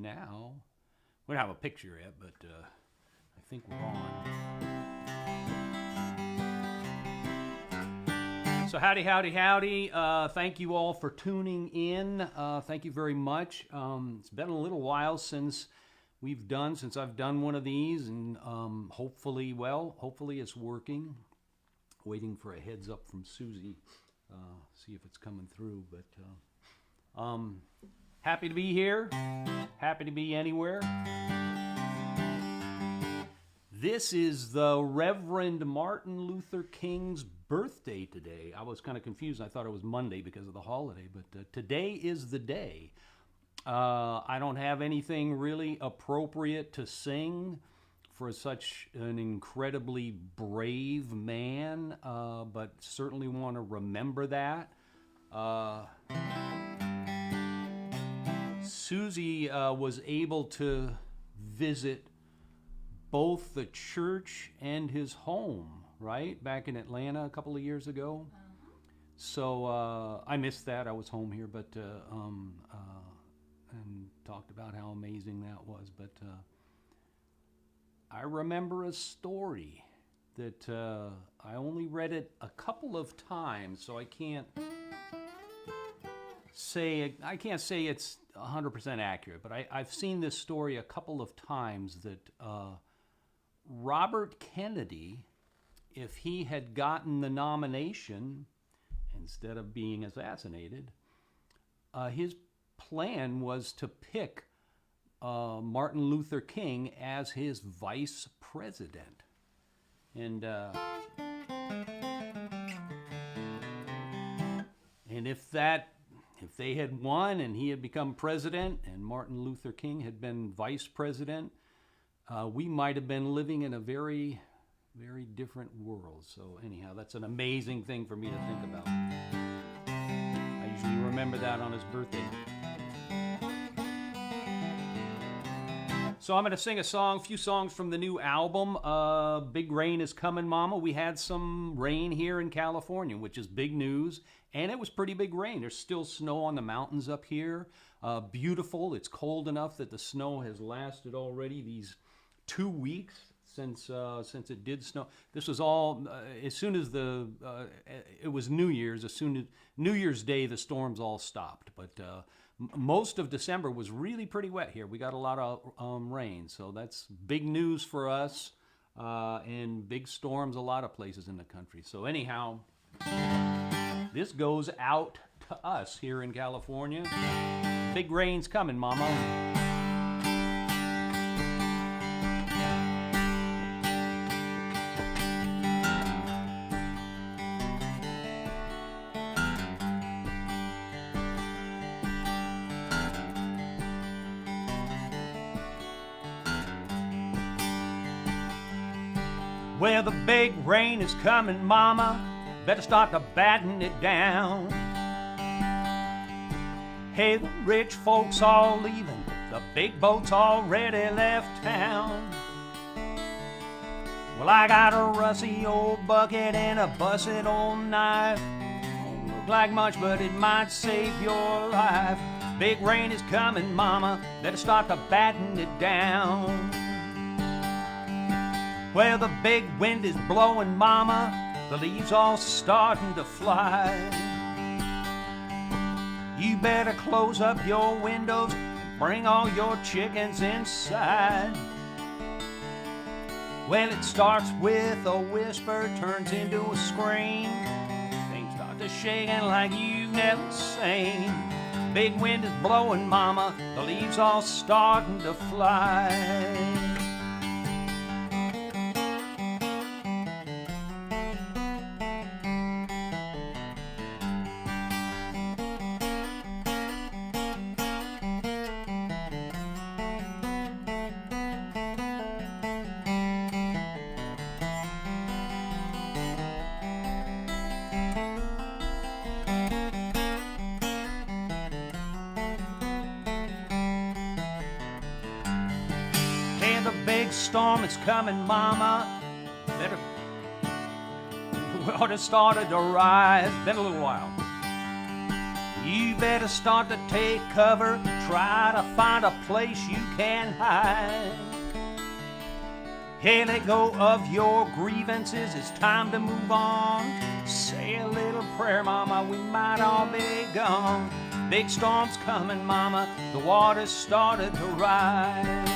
now. We don't have a picture yet, but I think we're on. So howdy, howdy, howdy. Thank you all for tuning in. Thank you very much. It's been a little while since I've done one of these, and hopefully it's working. Waiting for a heads up from Susie, see if it's coming through. But happy to be here. Happy to be anywhere. This is the Reverend Martin Luther King's birthday today. I was kind of confused. I thought it was Monday because of the holiday, but today is the day. I don't have anything really appropriate to sing for such an incredibly brave man, but certainly want to remember that. Susie was able to visit both the church and his home, right? Back in Atlanta a couple of years ago. So I missed that. I was home here, but and talked about how amazing that was. But I remember a story that I only read it a couple of times, so I can't say it's 100% accurate. But I've seen this story a couple of times that Robert Kennedy, if he had gotten the nomination instead of being assassinated, his plan was to pick Martin Luther King as his vice president. And if they had won and he had become president and Martin Luther King had been vice president, we might have been living in a very, very different world. So anyhow, that's an amazing thing for me to think about. I usually remember that on his birthday. So I'm going to sing a few songs from the new album, Big Rain is Coming Mama. We had some rain here in California, which is big news, and it was pretty big rain. There's still snow on the mountains up here. Beautiful. It's cold enough that the snow has lasted already these 2 weeks since it did snow. This was all, as soon as it was New Year's, as soon as New Year's Day, the storms all stopped, but most of December was really pretty wet here. We got a lot of rain, so that's big news for us, and big storms a lot of places in the country. So anyhow, this goes out to us here in California. Big rain's coming, mama. Well, the big rain is coming, mama. Better start to batten it down. Hey, the rich folks all leaving. The big boat's already left town. Well, I got a rusty old bucket and a busted old knife. Don't look like much, but it might save your life. Big rain is coming, mama. Better start to batten it down. Well, the big wind is blowing, mama, the leaves all starting to fly. You better close up your windows and bring all your chickens inside. Well, it starts with a whisper, turns into a scream. Things start to shaking like you've never seen. Big wind is blowing, mama, the leaves all starting to fly. The big storm is coming, mama. Better water started to rise. Been a little while. You better start to take cover. try to find a place you can hide. Hey, let go of your grievances, it's time to move on. Say a little prayer, mama, we might all be gone. Big storm's coming, mama, the water's started to rise.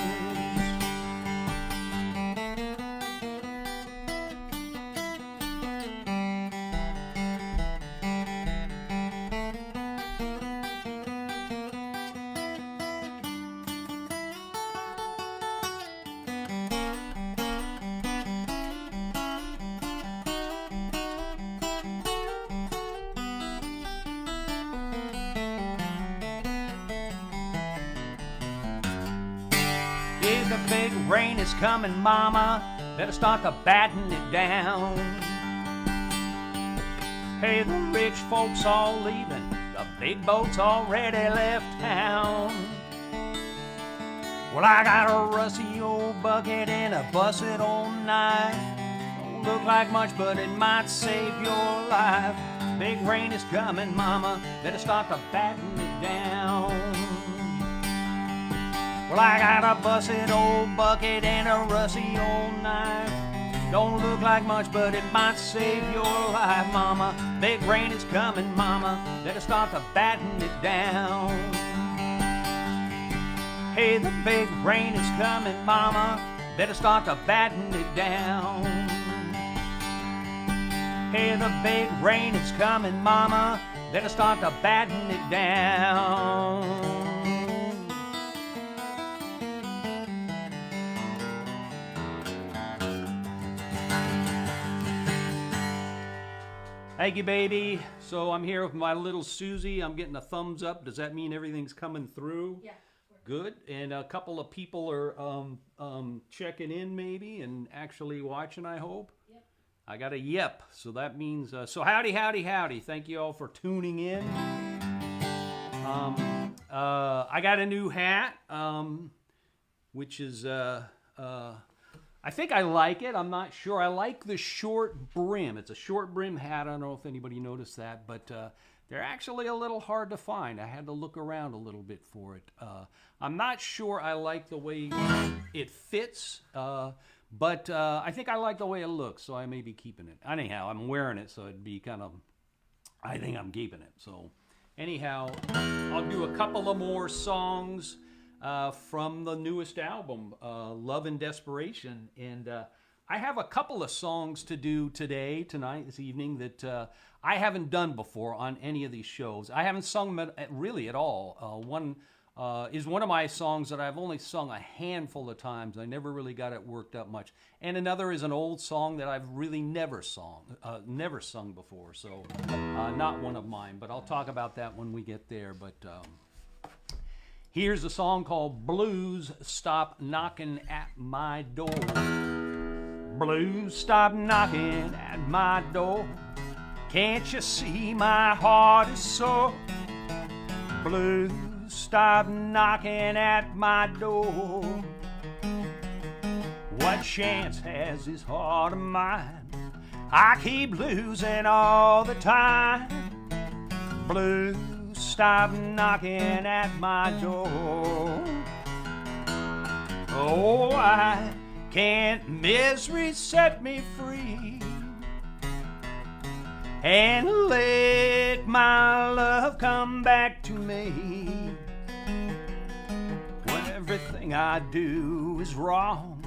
Yeah, the big rain is coming, mama, better start to batten it down. Hey, the rich folks all leaving, the big boats already left town. Well, I got a rusty old bucket and a busted old knife. Don't look like much, but it might save your life. Big rain is coming, mama, better start to batten it down. Well, I got a busted old bucket and a rusty old knife. Don't look like much, but it might save your life, mama. Big rain is coming, mama, better start to batten it down. Hey, the big rain is coming, mama, better start to batten it down. Hey, the big rain is coming, mama, better start to batten it down. Thank you, baby. So I'm here with my little Susie. I'm getting a thumbs up. Does that mean everything's coming through? Yeah. Good. And a couple of people are checking in maybe and actually watching, I hope. Yep. I got a yep. So that means, so howdy, howdy, howdy. Thank you all for tuning in. I got a new hat, which is, I think I like it. I'm not sure. I like the short brim. It's a short brim hat. I don't know if anybody noticed that, but they're actually a little hard to find. I had to look around a little bit for it. I'm not sure I like the way it fits, but I think I like the way it looks, so I may be keeping it. Anyhow, I'm wearing it, so it'd be kind of, I think I'm keeping it. So anyhow, I'll do a couple of more songs from the newest album, Love and Desperation. And I have a couple of songs to do today, tonight, this evening, that I haven't done before on any of these shows. I haven't sung them really at all. One is one of my songs that I've only sung a handful of times. I never really got it worked up much. And another is an old song that I've really never sung before. So not one of mine, but I'll talk about that when we get there. But here's a song called Blues Stop Knocking at My Door. Blues stop knocking at my door. Can't you see my heart is sore? Blues stop knocking at my door. What chance has this heart of mine? I keep losing all the time. Blues stop knocking at my door. Oh, why can't misery set me free and let my love come back to me? When everything I do is wrong,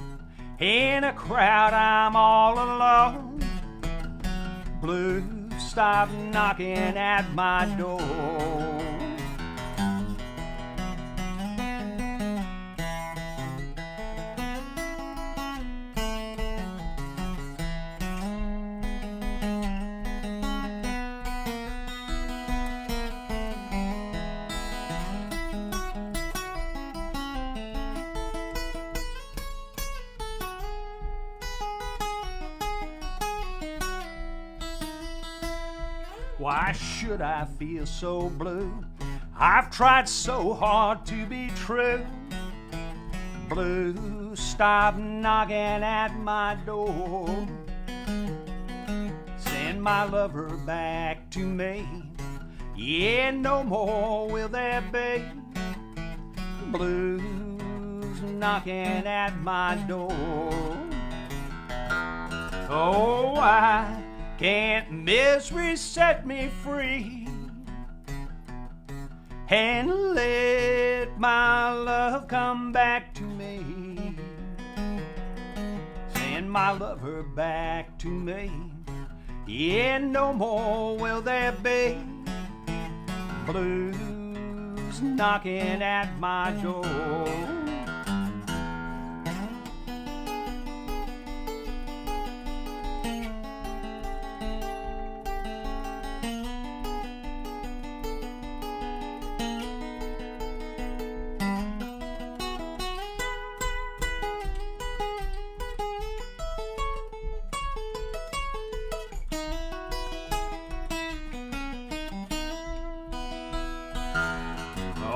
in a crowd I'm all alone. Blues stop knocking at my door. Why should I feel so blue? I've tried so hard to be true. Blues stop knocking at my door. Send my lover back to me. Yeah, no more will there be. blues knocking at my door. Oh, why can't misery set me free and let my love come back to me? Send my lover back to me. Yeah, no more will there be blues knocking at my door.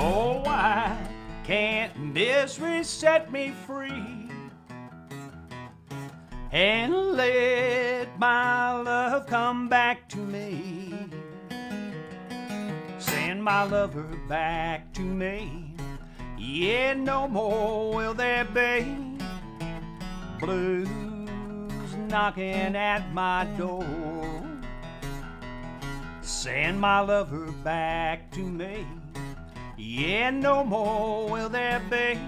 Oh, why can't misery set me free and let my love come back to me? Send my lover back to me. Yeah, no more will there be blues knocking at my door. Send my lover back to me. Yeah, no more will there be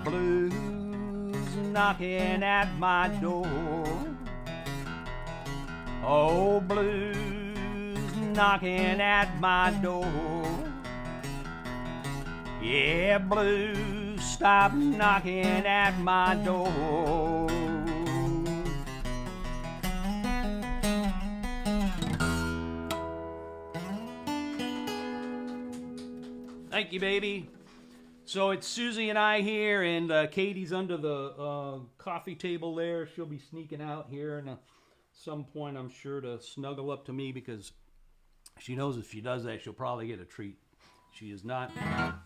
blues knocking at my door. Oh, blues knocking at my door. Yeah, blues, stop knocking at my door. Thank you, baby. So it's Susie and I here, and Katie's under the coffee table there. She'll be sneaking out here, and some point I'm sure to snuggle up to me because she knows if she does that, she'll probably get a treat. She is not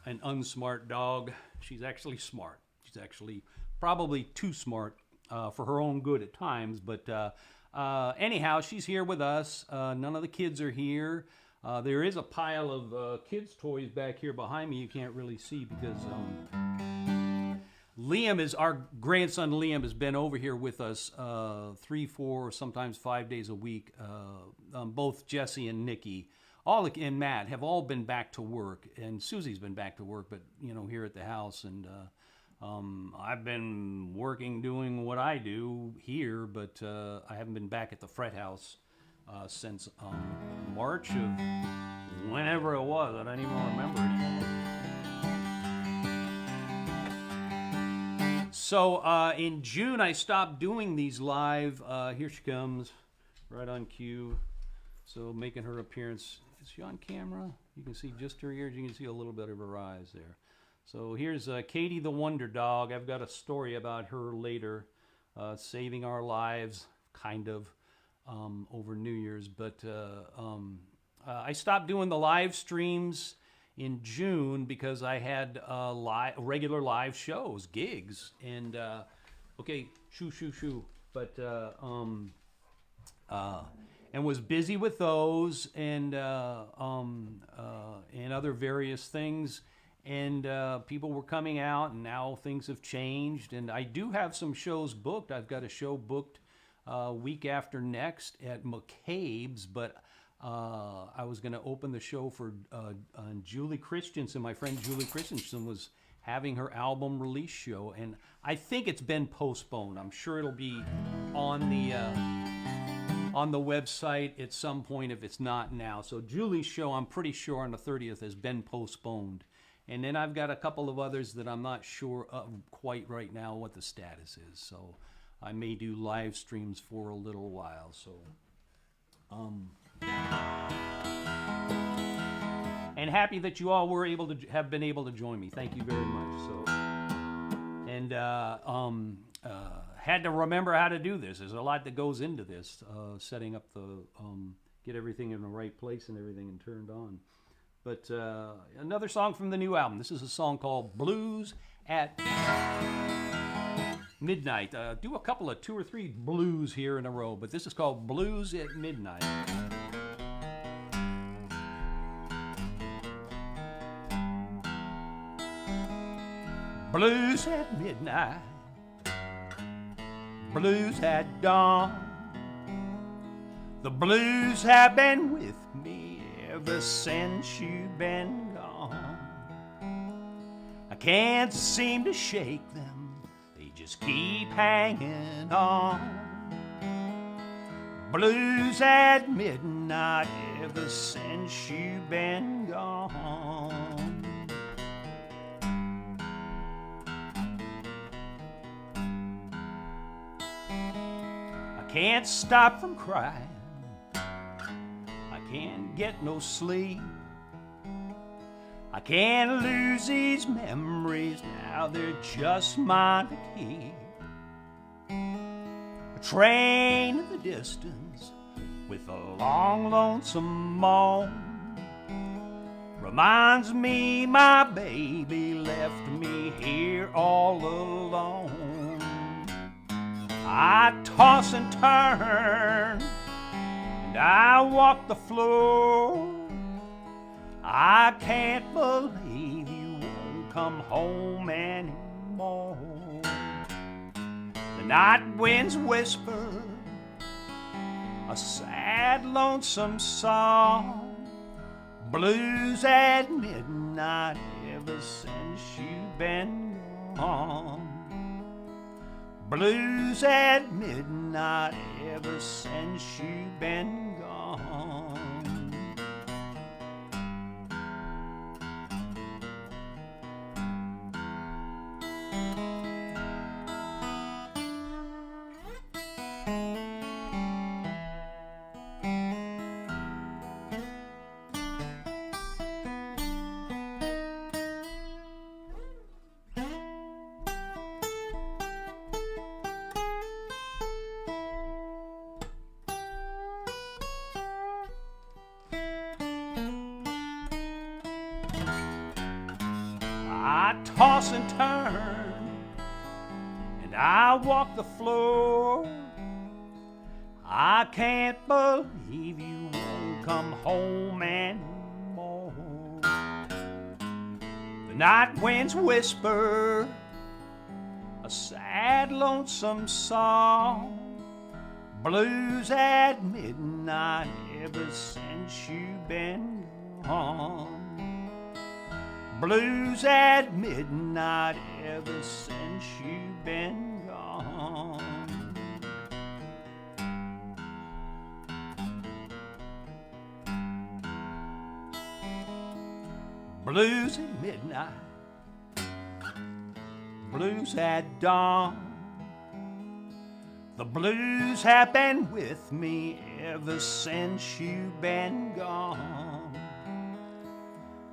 an unsmart dog. She's actually smart. She's actually probably too smart for her own good at times. But anyhow, she's here with us. None of the kids are here. There is a pile of kids' toys back here behind me you can't really see because our grandson Liam has been over here with us 3, 4, sometimes 5 days a week. Both Jesse and Nikki, and Matt have all been back to work, and Susie's been back to work, but here at the house. And I've been working, doing what I do here, but I haven't been back at the fret house since March of whenever it was. I don't even remember anymore. So in June, I stopped doing these live. Here she comes, right on cue. So making her appearance. Is she on camera? You can see just her ears. You can see a little bit of her eyes there. So here's Katie the Wonder Dog. I've got a story about her later, saving our lives, kind of. Over New Year's, but I stopped doing the live streams in June because I had regular live shows, gigs, and okay, shoo, but and was busy with those and other various things, and people were coming out, and now things have changed, and I do have some shows booked. I've got a show booked week after next at McCabe's, but I was going to open the show for Julie Christensen. My friend Julie Christensen was having her album release show, and I think it's been postponed. I'm sure it'll be on the website at some point if it's not now. So Julie's show, I'm pretty sure on the 30th, has been postponed. And then I've got a couple of others that I'm not sure quite right now what the status is. So I may do live streams for a little while. So, and happy that you all were able to have been able to join me. Thank you very much. So, and had to remember how to do this. There's a lot that goes into this, setting up the get everything in the right place and everything and turned on. But another song from the new album. This is a song called Blues at Midnight. Do a couple of 2 or 3 blues here in a row, but this is called Blues at Midnight. Blues at midnight, blues at dawn. The blues have been with me ever since you've been gone. I can't seem to shake them, they just keep hanging on. Blues at midnight ever since you've been gone. I can't stop from crying, I can't get no sleep. I can't lose these memories, now they're just mine to keep. A train in the distance with a long lonesome moan reminds me my baby left me here all alone. I toss and turn and I walk the floor. I can't believe you won't come home anymore. The night winds whisper a sad, lonesome song. Blues at midnight ever since you've been gone. Blues at midnight ever since you've been gone. I toss and turn and I walk the floor. I can't believe you won't come home anymore. The night winds whisper a sad, lonesome song. Blues at midnight ever since you've been gone. Blues at midnight ever since you've been gone. Blues at midnight, blues at dawn. The blues have been with me ever since you've been gone.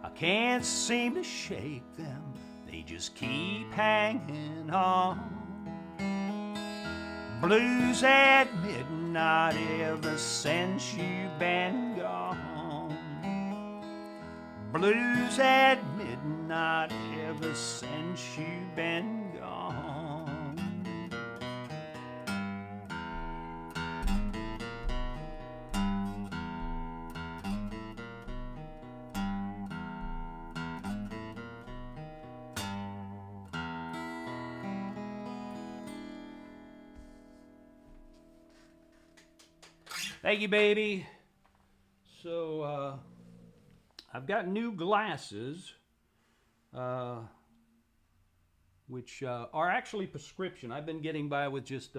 I can't seem to shake them, they just keep hanging on. Blues at midnight ever since you've been gone. Blues at midnight ever since you've been gone. Thank you, baby. So, I've got new glasses, which are actually prescription. I've been getting by with just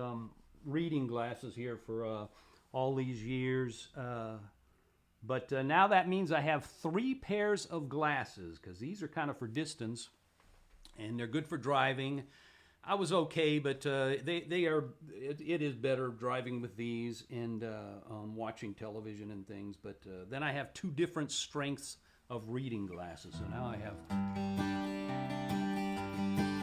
reading glasses here for all these years. But now that means I have 3 pairs of glasses, because these are kind of for distance, and they're good for driving. I was okay, but they are. It is better driving with these and watching television and things. But then I have 2 different strengths of reading glasses. So now I have,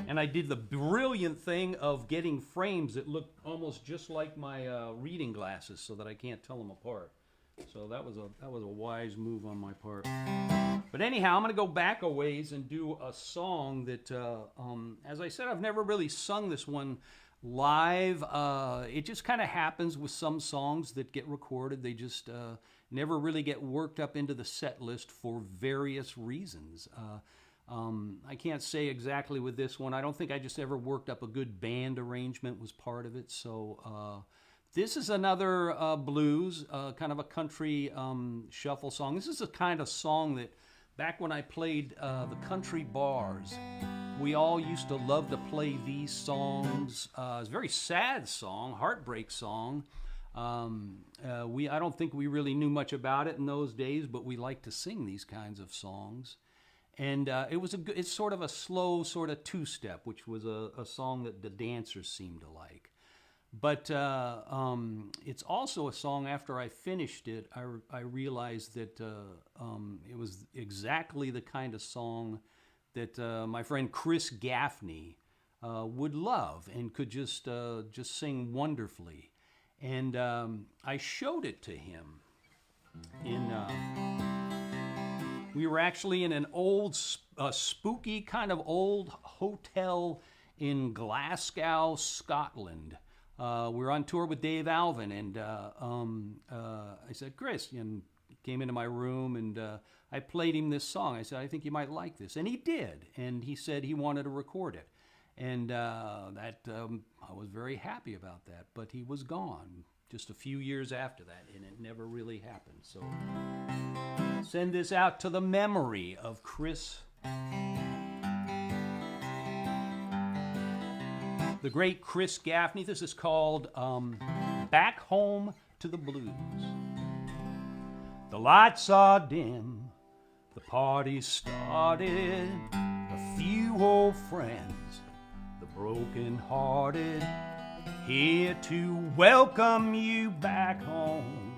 and I did the brilliant thing of getting frames that look almost just like my reading glasses, so that I can't tell them apart. So that was a wise move on my part. But anyhow, I'm going to go back a ways and do a song that, as I said, I've never really sung this one live. It just kind of happens with some songs that get recorded. They just never really get worked up into the set list for various reasons. I can't say exactly with this one. I don't think I just ever worked up a good band arrangement was part of it. So this is another blues, kind of a country shuffle song. This is a kind of song that back when I played the country bars, we all used to love to play these songs. It's a very sad song, heartbreak song. I don't think we really knew much about it in those days, but we liked to sing these kinds of songs. And it's sort of a slow sort of two-step, which was a song that the dancers seemed to like. But it's also a song, after I finished it, I realized that it was exactly the kind of song that my friend Chris Gaffney would love and could just sing wonderfully. And I showed it to him. We were actually in an old, spooky kind of old hotel in Glasgow, Scotland. We were on tour with Dave Alvin, and I said, Chris, and he came into my room, and I played him this song. I said, I think you might like this. And he did. And he said he wanted to record it. And I was very happy about that. But he was gone just a few years after that, and it never really happened. So send this out to the memory of Chris, the great Chris Gaffney. This is called Back Home to the Blues. The lights are dim, the party started, a few old friends, the broken-hearted, here to welcome you back home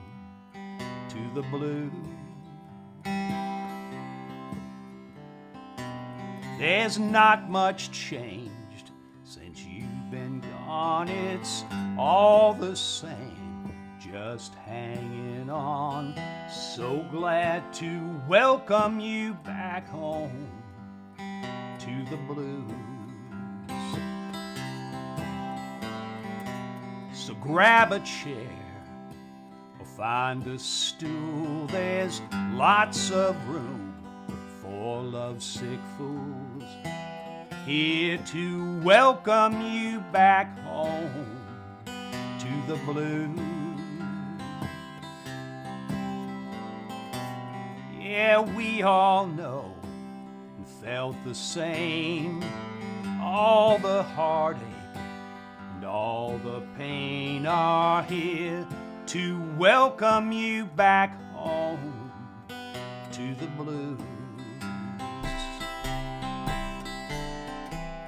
to the blues. There's not much changed since you've been gone, it's all the same, just hanging on. So glad to welcome you back home to the blues. So grab a chair or find a stool, there's lots of room for lovesick fools, here to welcome you back home to the blues. Yeah, we all know and felt the same, all the heartache and all the pain are here to welcome you back home to the blues.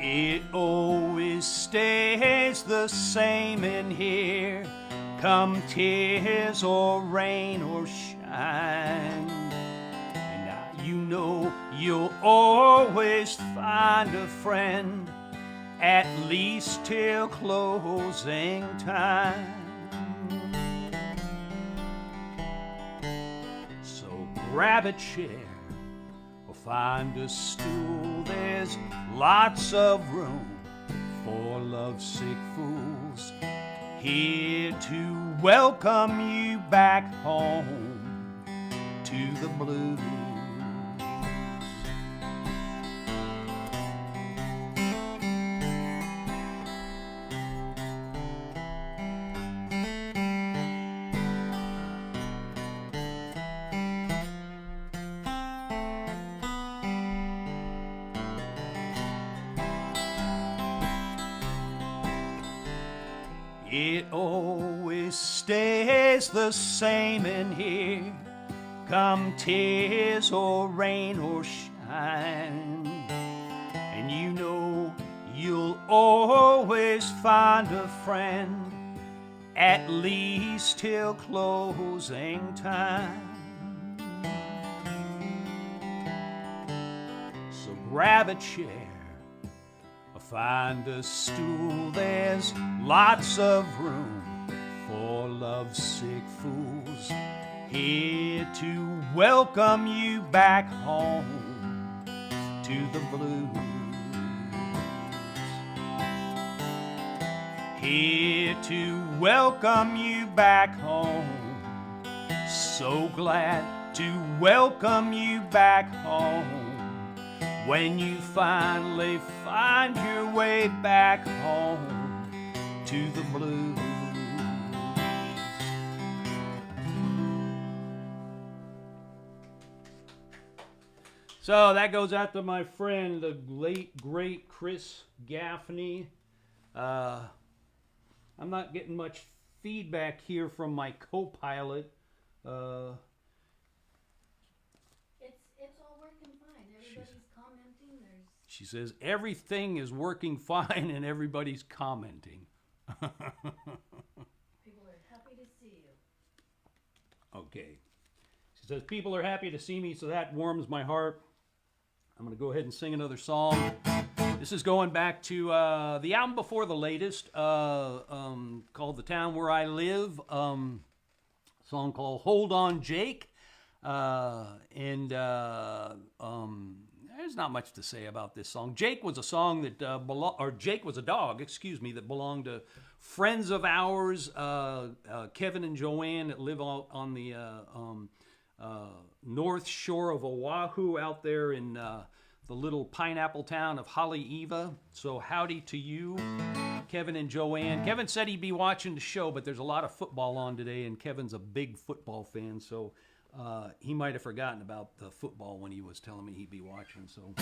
It always stays the same in here, come tears or rain or shine. And you know you'll always find a friend, at least till closing time. So grab a chair or find a stool, there's lots of room for lovesick fools, here to welcome you back home to the blues. It always stays the same in here, come tears or rain or shine. And you know you'll always find a friend, at least till closing time. So grab a chair, find a stool, there's lots of room for lovesick fools, here to welcome you back home to the blues. Here to welcome you back home, so glad to welcome you back home. when you finally find your way back home to the blues. So that goes out to my friend, the late, great Chris Gaffney. I'm not getting much feedback here from my co-pilot. It's all working fine. Everybody's commenting. She says everything is working fine and everybody's commenting. People are happy to see you. Okay. She says people are happy to see me, so that warms my heart. I'm going to go ahead and sing another song. This is going back to the album before the latest, called The Town Where I Live. Song called Hold On Jake. There's not much to say about this song. Jake was a song that Jake was a dog, that belonged to friends of ours, Kevin and Joanne, that live out on the north shore of Oahu, out there in the little pineapple town of Haleiwa. So howdy to you, Kevin and Joanne. Kevin said he'd be watching the show, but there's a lot of football on today, and Kevin's a big football fan, so he might have forgotten about the football when he was telling me he'd be watching. So,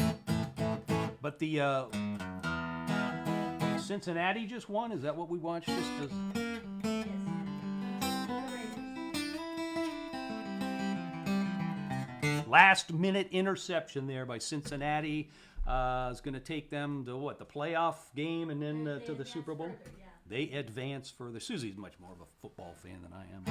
but the Cincinnati just won. Is that what we watched? Last minute interception there by Cincinnati. Is going to take them to the playoff game and then to the Super Bowl. Further, yeah. They advance further. Susie's much more of a football fan than I am.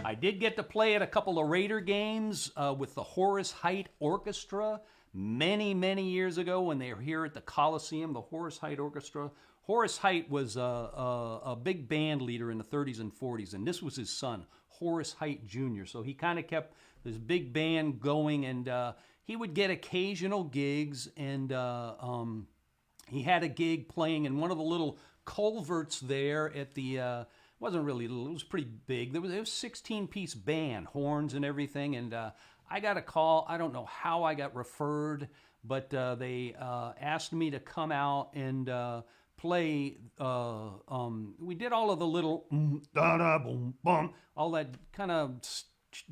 I did get to play at a couple of Raider games with the Horace Heidt Orchestra many, many years ago when they were here at the Coliseum, the Horace Heidt Orchestra. Horace Heidt was a big band leader in the 30s and 40s, and this was his son, Horace Heidt Jr. So he kind of kept this big band going, and he would get occasional gigs, and he had a gig playing in one of the little culverts there at the, it wasn't really little, it was pretty big. It was a 16-piece band, horns and everything, and I got a call. I don't know how I got referred, but they asked me to come out and play. We did all of the little da-da, boom, bum, all that kind of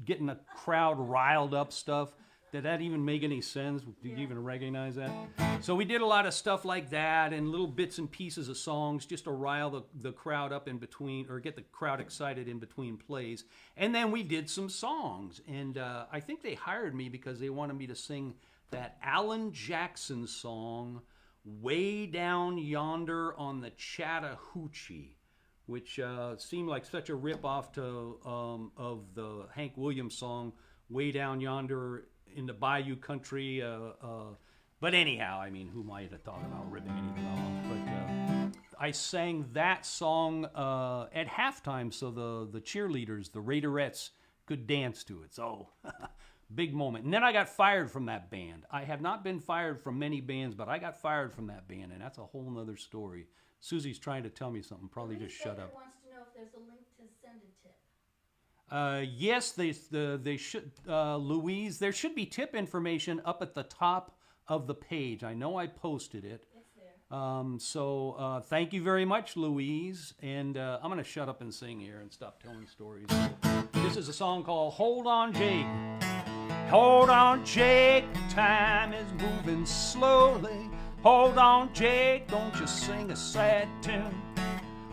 getting the crowd riled up stuff. Did that even make any sense? Did you even recognize that? So we did a lot of stuff like that and little bits and pieces of songs just to rile the crowd up in between, or get the crowd excited in between plays. And then we did some songs. And I think they hired me because they wanted me to sing that Alan Jackson song, Way Down Yonder on the Chattahoochee, which seemed like such a rip-off of the Hank Williams song, Way Down Yonder in the Bayou Country. But anyhow, I mean, who might have thought about ripping anything off? But I sang that song at halftime so the cheerleaders, the Raiderettes, could dance to it. So, big moment. And then I got fired from that band. I have not been fired from many bands, but I got fired from that band, and that's a whole nother story. Susie's trying to tell me something. Probably just shut up. Wants to know if there's a link to send a tip. Yes, they should, Louise. There should be tip information up at the top of the page. I know I posted it. It's there. So thank you very much, Louise. And I'm going to shut up and sing here and stop telling stories. This is a song called Hold On Jake. Hold on, Jake, time is moving slowly. Hold on, Jake, don't you sing a sad tune.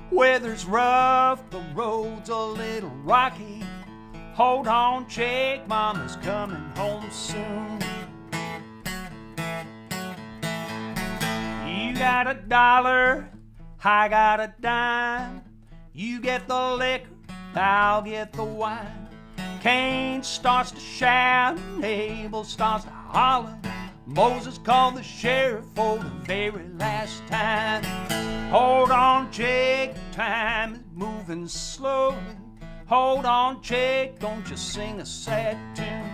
Weather's rough, the road's a little rocky. Hold on, Jake, Mama's coming home soon. You got $1, I got a dime. You get the liquor, I'll get the wine. Cain starts to shout and Abel starts to holler. Moses called the sheriff for the very last time. Hold on, Jake, time is moving slowly. Hold on, Jake, don't you sing a sad tune.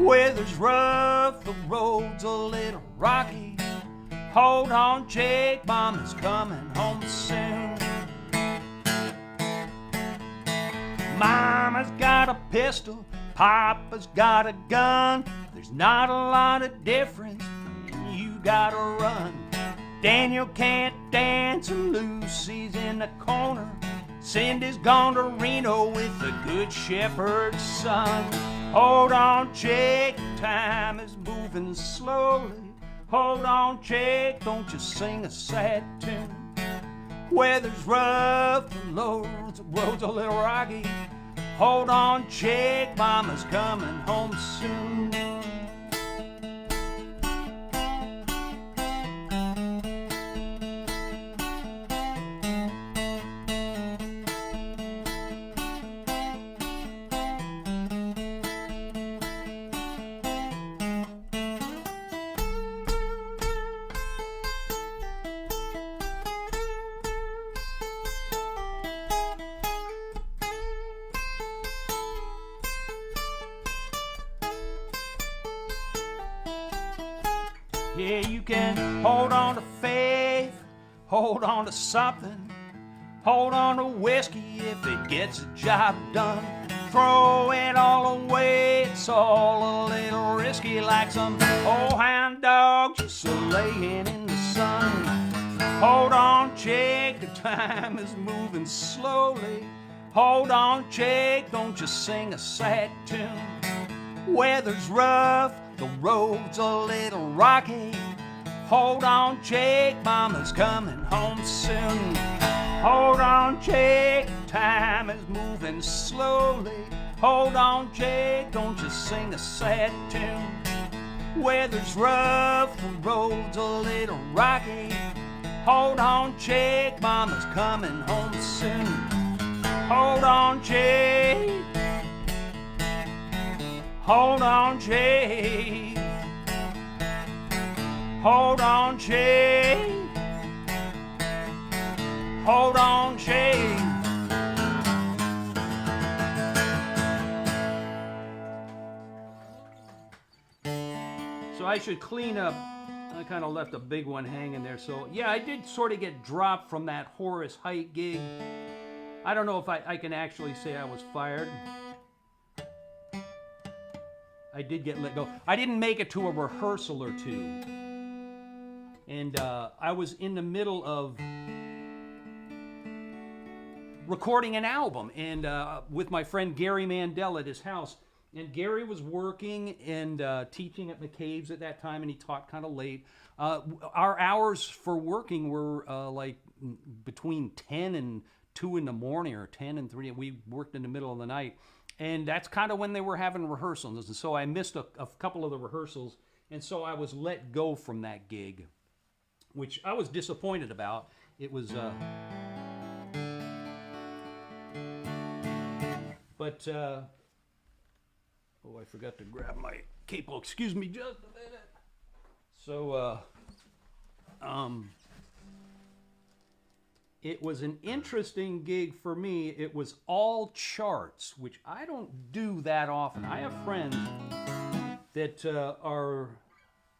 Weather's rough, the road's a little rocky. Hold on, Jake, Mama's coming home soon. Mama's got a pistol, Papa's got a gun, there's not a lot of difference, you gotta run. Daniel can't dance and Lucy's in the corner. Cindy's gone to Reno with the Good Shepherd's son. Hold on, Jake, time is moving slowly. Hold on, Jake, don't you sing a sad tune. Weather's rough, the road's a little rocky. Hold on, Jake, Mama's coming home soon. Yeah, you can hold on to faith, hold on to something, hold on to whiskey if it gets the job done. Throw it all away, it's all a little risky, like some old hound dog just laying in the sun. Hold on, Jake, the time is moving slowly. Hold on, Jake, don't you sing a sad tune. Weather's rough, the road's a little rocky. Hold on, Jake, Mama's coming home soon. Hold on, Jake, time is moving slowly. Hold on, Jake, don't you sing a sad tune. Weather's rough, the road's a little rocky. Hold on, Jake, Mama's coming home soon. Hold on, Jake. Hold on, Jake. Hold on, Jake. Hold on, Jake. So I should clean up. I kind of left a big one hanging there. So yeah, I did sort of get dropped from that Horace Heidt gig. I don't know if I can actually say I was fired. I did get let go. I didn't make it to a rehearsal or two. And I was in the middle of recording an album and with my friend Gary Mandel at his house. And Gary was working and teaching at McCabe's at that time, and he taught kind of late. Our hours for working were like between 10 and 2 in the morning or 10 and 3. We worked in the middle of the night. And that's kind of when they were having rehearsals. And so I missed a couple of the rehearsals. And so I was let go from that gig, which I was disappointed about. It was... But... oh, I forgot to grab my capo. Excuse me just a minute. So, it was an interesting gig for me. It was all charts, which I don't do that often. I have friends that are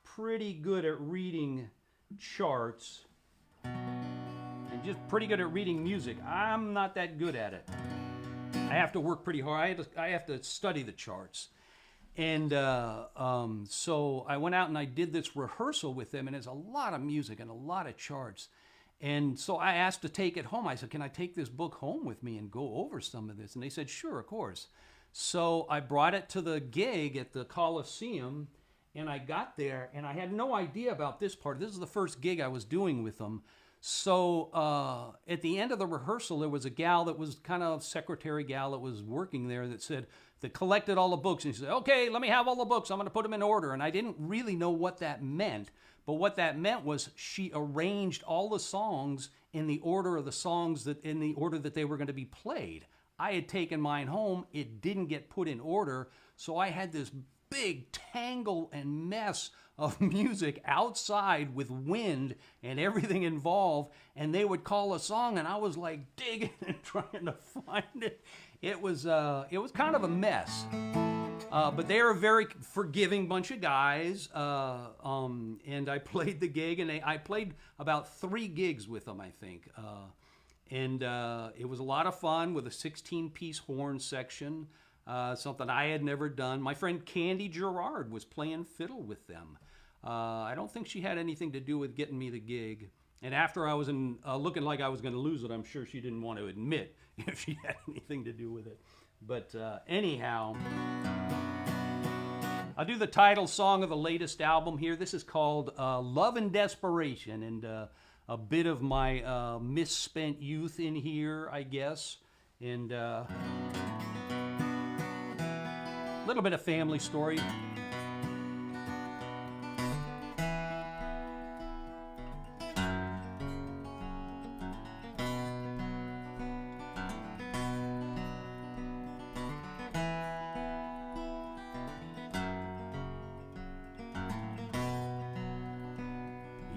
pretty good at reading charts and just pretty good at reading music. I'm not that good at it. I have to work pretty hard. I have to study the charts. And so I went out and I did this rehearsal with them, and it's a lot of music and a lot of charts. And so I asked to take it home. I said, can I take this book home with me and go over some of this? And they said, sure, of course. So I brought it to the gig at the Coliseum, and I got there, and I had no idea about this part. This is the first gig I was doing with them. So at the end of the rehearsal, there was a gal that was kind of secretary gal that was working there that collected all the books. And she said, okay, let me have all the books. I'm going to put them in order. And I didn't really know what that meant. But what that meant was she arranged all the songs in the order of the songs in the order that they were going to be played. I had taken mine home. It didn't get put in order. So I had this big tangle and mess of music outside with wind and everything involved, and they would call a song, and I was like digging and trying to find it. It was kind of a mess, but they are a very forgiving bunch of guys, and I played the gig, and I played about 3 gigs with them, I think, and it was a lot of fun with a 16-piece horn section. something I had never done. My friend Candy Gerard was playing fiddle with them. I don't think she had anything to do with getting me the gig. And after I was looking like I was going to lose it, I'm sure she didn't want to admit if she had anything to do with it. But anyhow, I'll do the title song of the latest album here. This is called Love and Desperation, and a bit of my misspent youth in here, I guess. And a little bit of family story.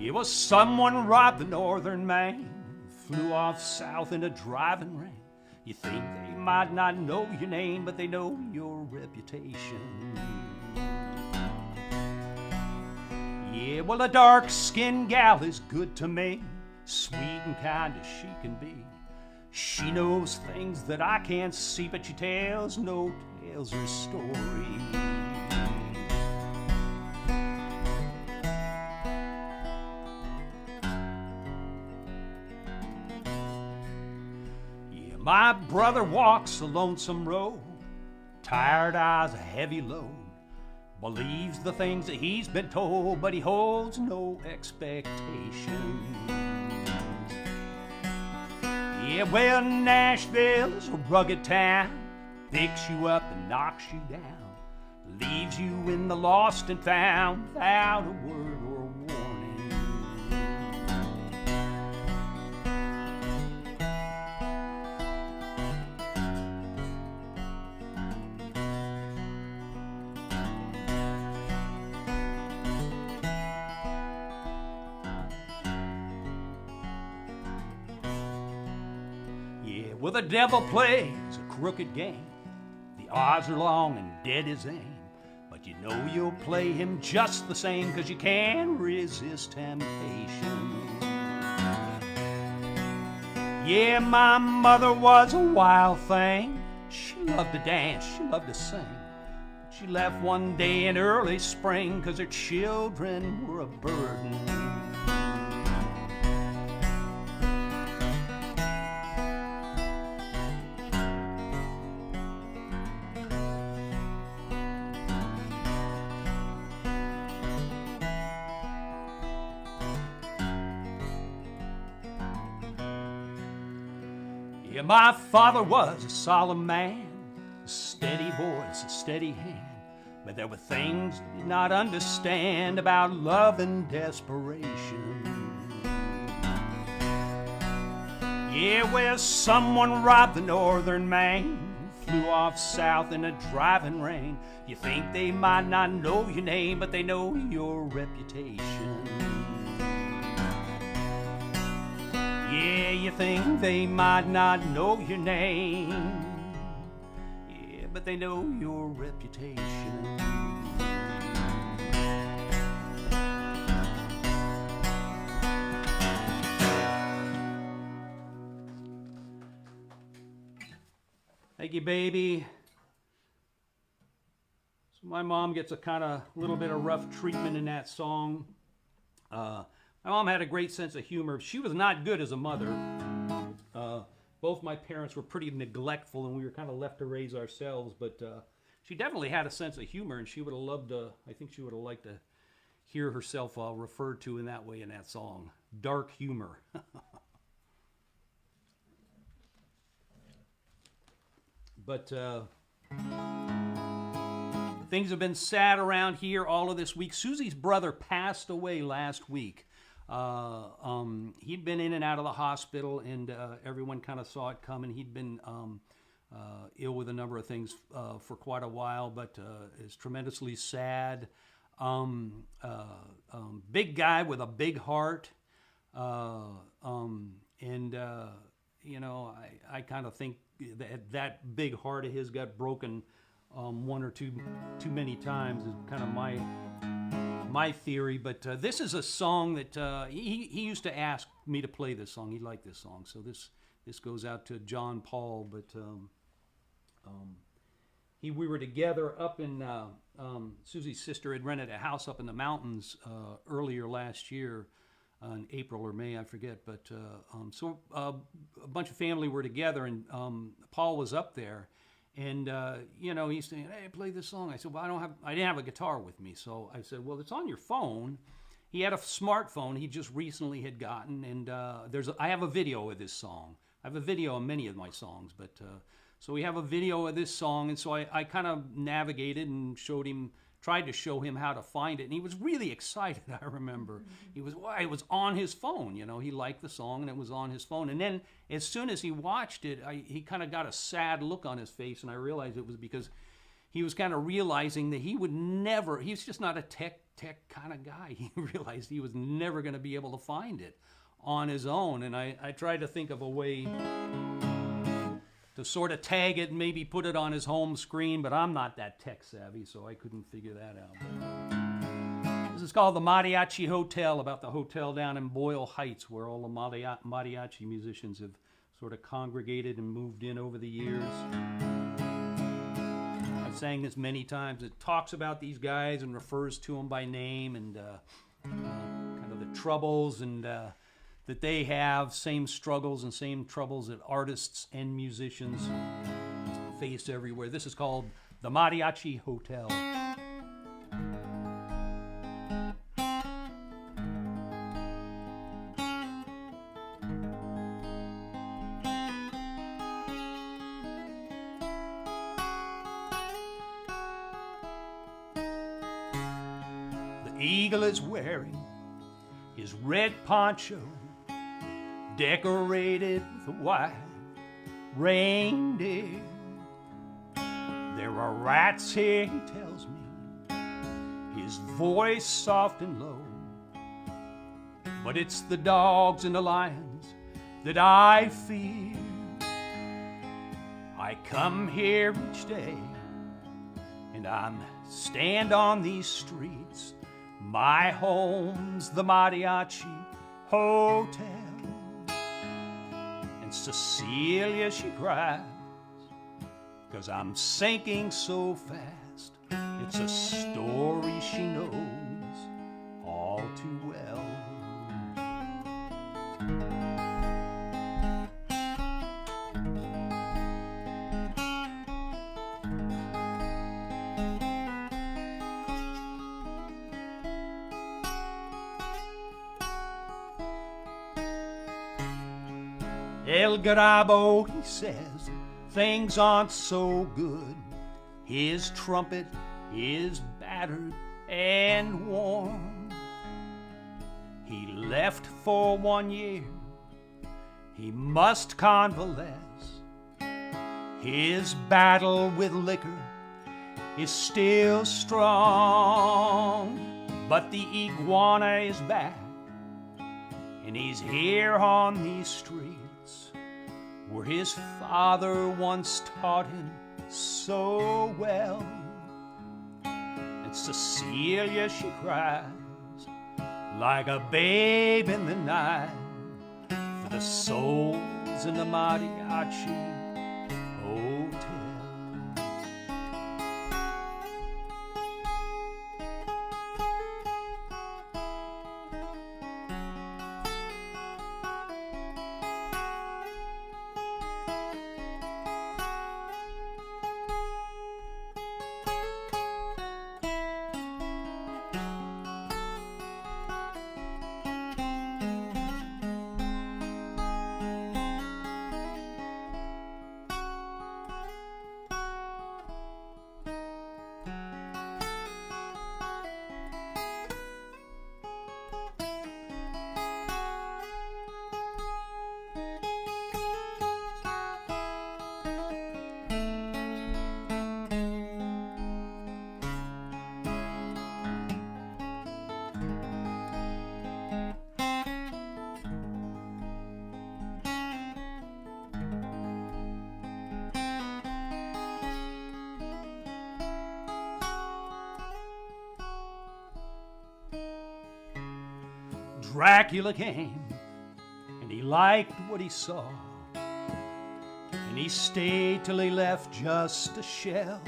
It was someone robbed the northern Maine, flew off south in a driving rain. You think they might not know your name, but they know your reputation. Yeah, well, a dark-skinned gal is good to me, sweet and kind as she can be. She knows things that I can't see, but she tells no tales or stories. My brother walks a lonesome road, tired eyes a heavy load, believes the things that he's been told, but he holds no expectations. Yeah, well, Nashville is a rugged town, picks you up and knocks you down, leaves you in the lost and found without a word or a warning. Well, the devil plays a crooked game. The odds are long and dead is aim. But you know you'll play him just the same, 'cause you can't resist temptation. Yeah, my mother was a wild thing. She loved to dance, she loved to sing. She left one day in early spring, 'cause her children were a burden. Yeah, my father was a solemn man, a steady voice, a steady hand. But there were things he did not understand about love and desperation. Yeah, well, someone robbed the northern Maine, flew off south in a driving rain. You think they might not know your name, but they know your reputation. Yeah, you think they might not know your name. Yeah, but they know your reputation. Thank you, baby. So my mom gets a kind of little bit of rough treatment in that song. My mom had a great sense of humor. She was not good as a mother. Both my parents were pretty neglectful, and we were kind of left to raise ourselves. But she definitely had a sense of humor, and she would have loved to, I think she would have liked to hear herself referred to in that way in that song. Dark humor. But things have been sad around here all of this week. Susie's brother passed away last week. He'd been in and out of the hospital, and everyone kind of saw it coming. He'd been ill with a number of things for quite a while, but is tremendously sad. Big guy with a big heart, and you know, I kind of think that big heart of his got broken one or two too many times is kind of my theory. But this is a song that he used to ask me to play this song. He liked this song, so this goes out to John Paul. But we were together up in Susie's sister had rented a house up in the mountains earlier last year, in April or May, I forget. But so a bunch of family were together, and Paul was up there, and he's saying, "Hey, play this song." I said, "Well, I didn't have a guitar with me," so I said, "Well, it's on your phone." He had a smartphone he just recently had gotten, and I have a video of this song. I have a video of many of my songs, but so we have a video of this song, and so I kind of navigated and tried to show him how to find it, and he was really excited. I remember it was on his phone. He liked the song, and it was on his phone. And then as soon as he watched it, he kind of got a sad look on his face, and I realized it was because he was kind of realizing that he's just not a tech kind of guy. He realized he was never going to be able to find it on his own. And I tried to think of a way to sort of tag it and maybe put it on his home screen, but I'm not that tech savvy, so I couldn't figure that out. But this is called the Mariachi Hotel, about the hotel down in Boyle Heights, where all the mariachi musicians have sort of congregated and moved in over the years. I've sang this many times. It talks about these guys and refers to them by name, and kind of the troubles and that they have, same struggles and same troubles that artists and musicians face everywhere. This is called the Mariachi Hotel. The eagle is wearing his red poncho, decorated with a white reindeer. There are rats here, he tells me, his voice soft and low. But it's the dogs and the lions that I fear. I come here each day, and I'm stand on these streets. My home's the Mariachi Hotel. Cecilia, she cries, 'cause I'm sinking so fast. It's a story she knows all too well. El Garabo, he says, things aren't so good. His trumpet is battered and worn. He left for 1 year. He must convalesce. His battle with liquor is still strong. But the iguana is back, and he's here on these streets where his father once taught him so well. And Cecilia, she cries like a babe in the night for the souls in the Mariachi Hotel. Dracula came, and he liked what he saw, and he stayed till he left just a shell.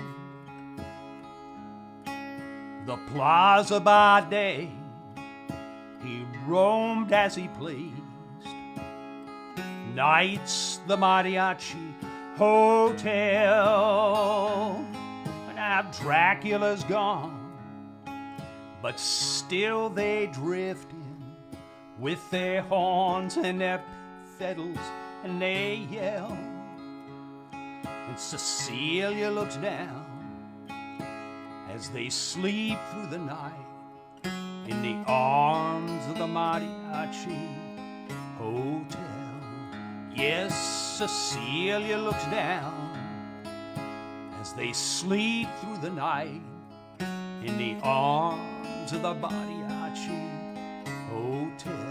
the plaza by day. He roamed as he pleased. Nights the mariachi hotel. Now Dracula's gone, but still they drift in with their horns and their fiddles, and they yell. And Cecilia looks down as they sleep through the night in the arms of the mariachi hotel. Yes, Cecilia looks down as they sleep through the night in the arms of the mariachi hotel.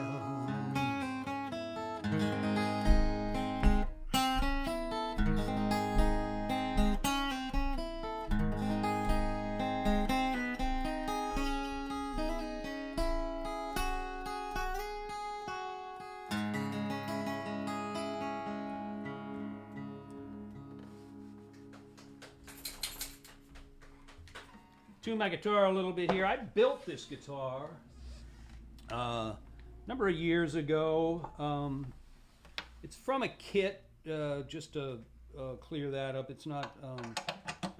Tune my guitar a little bit here. I built this guitar a number of years ago. It's from a kit, just to clear that up. It's not,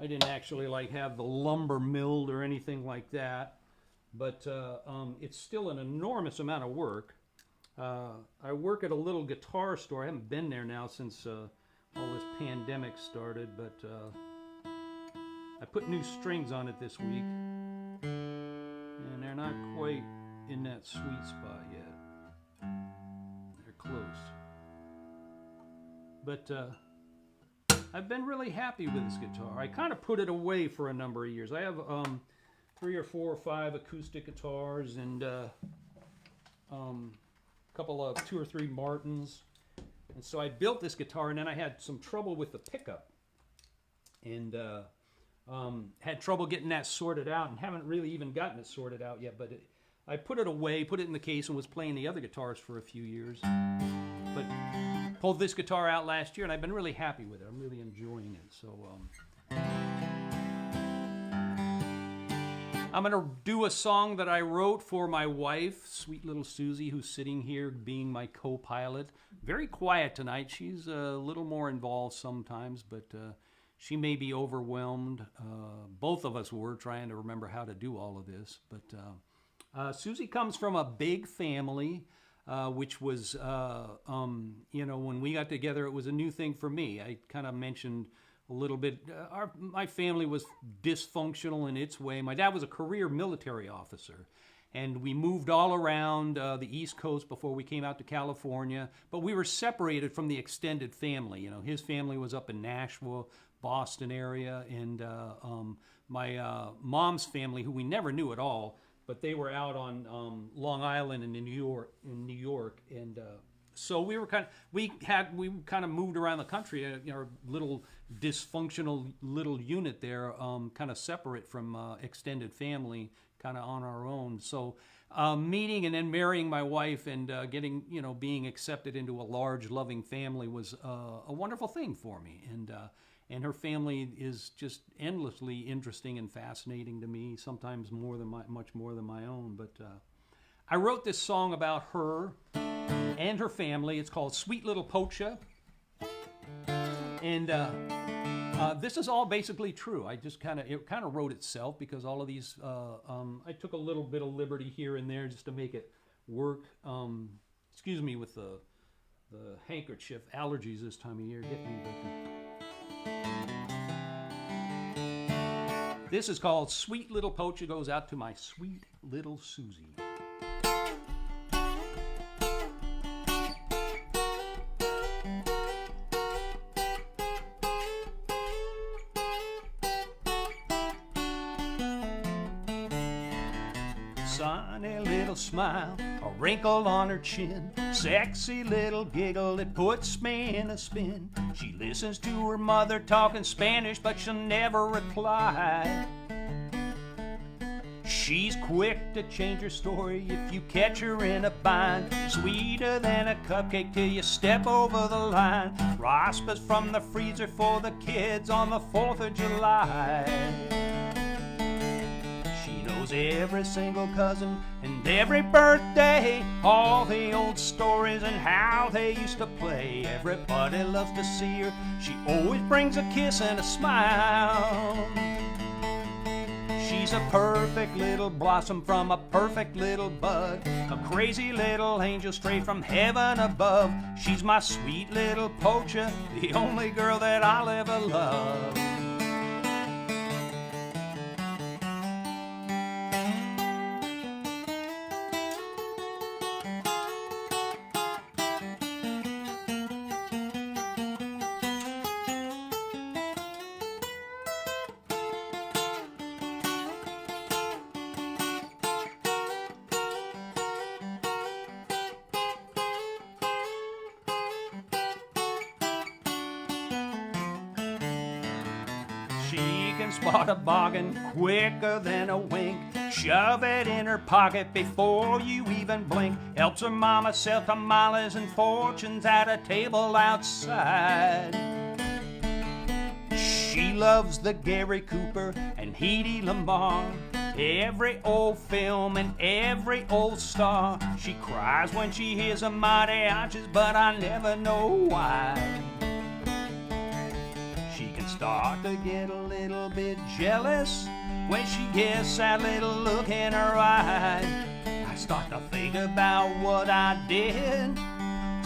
I didn't actually like have the lumber milled or anything like that, but it's still an enormous amount of work. I work at a little guitar store. I haven't been there now since all this pandemic started, but I put new strings on it this week, and they're not quite in that sweet spot yet. They're close. But I've been really happy with this guitar. I kind of put it away for a number of years. I have 3 or 4 or 5 acoustic guitars and a couple of 2 or 3 Martins. And so I built this guitar, and then I had some trouble with the pickup. And had trouble getting that sorted out, and haven't really even gotten it sorted out yet, but I put it away, put it in the case, and was playing the other guitars for a few years. But pulled this guitar out last year, and I've been really happy with it. I'm really enjoying it. So I'm going to do a song that I wrote for my wife, sweet little Susie, who's sitting here being my co-pilot. Very quiet tonight. She's a little more involved sometimes, but she may be overwhelmed. Both of us were trying to remember how to do all of this. But Susie comes from a big family, which was, when we got together, it was a new thing for me. I kind of mentioned a little bit, my family was dysfunctional in its way. My dad was a career military officer, and we moved all around the East Coast before we came out to California, but we were separated from the extended family. You know, his family was up in Nashville, Boston area, and my mom's family, who we never knew at all, but they were out on Long Island and in New York, and so we kind of moved around the country. Our little dysfunctional little unit there, kind of separate from extended family, kind of on our own. So meeting and then marrying my wife and getting, being accepted into a large, loving family was a wonderful thing for me. And her family is just endlessly interesting and fascinating to me, sometimes much more than my own. But I wrote this song about her and her family. It's called Sweet Little Pocha. And this is all basically true. It kind of wrote itself, because all of these, I took a little bit of liberty here and there just to make it work. Excuse me with the handkerchief. Allergies this time of year hit me. This is called Sweet Little Pocha. Goes out to my sweet little Susie. Sunny little smile, a wrinkle on her chin, sexy little giggle that puts me in a spin. She listens to her mother talking Spanish, but she'll never reply. She's quick to change her story if you catch her in a bind. Sweeter than a cupcake till you step over the line. Raspas from the freezer for the kids on the 4th of July. knows every single cousin and every birthday, all the old stories and how they used to play. Everybody loves to see her. She always brings a kiss and a smile. She's a perfect little blossom from a perfect little bud, a crazy little angel straight from heaven above. She's my sweet little poacher, the only girl that I'll ever love. She can spot a bargain quicker than a wink, shove it in her pocket before you even blink, helps her mama sell tamales and fortunes at a table outside. She loves the Gary Cooper and Hedy Lamarr, every old film and every old star. She cries when she hears a mariachis, but I never know why. She can start to get a little bit jealous when she gets that little look in her eye. I start to think about what I did,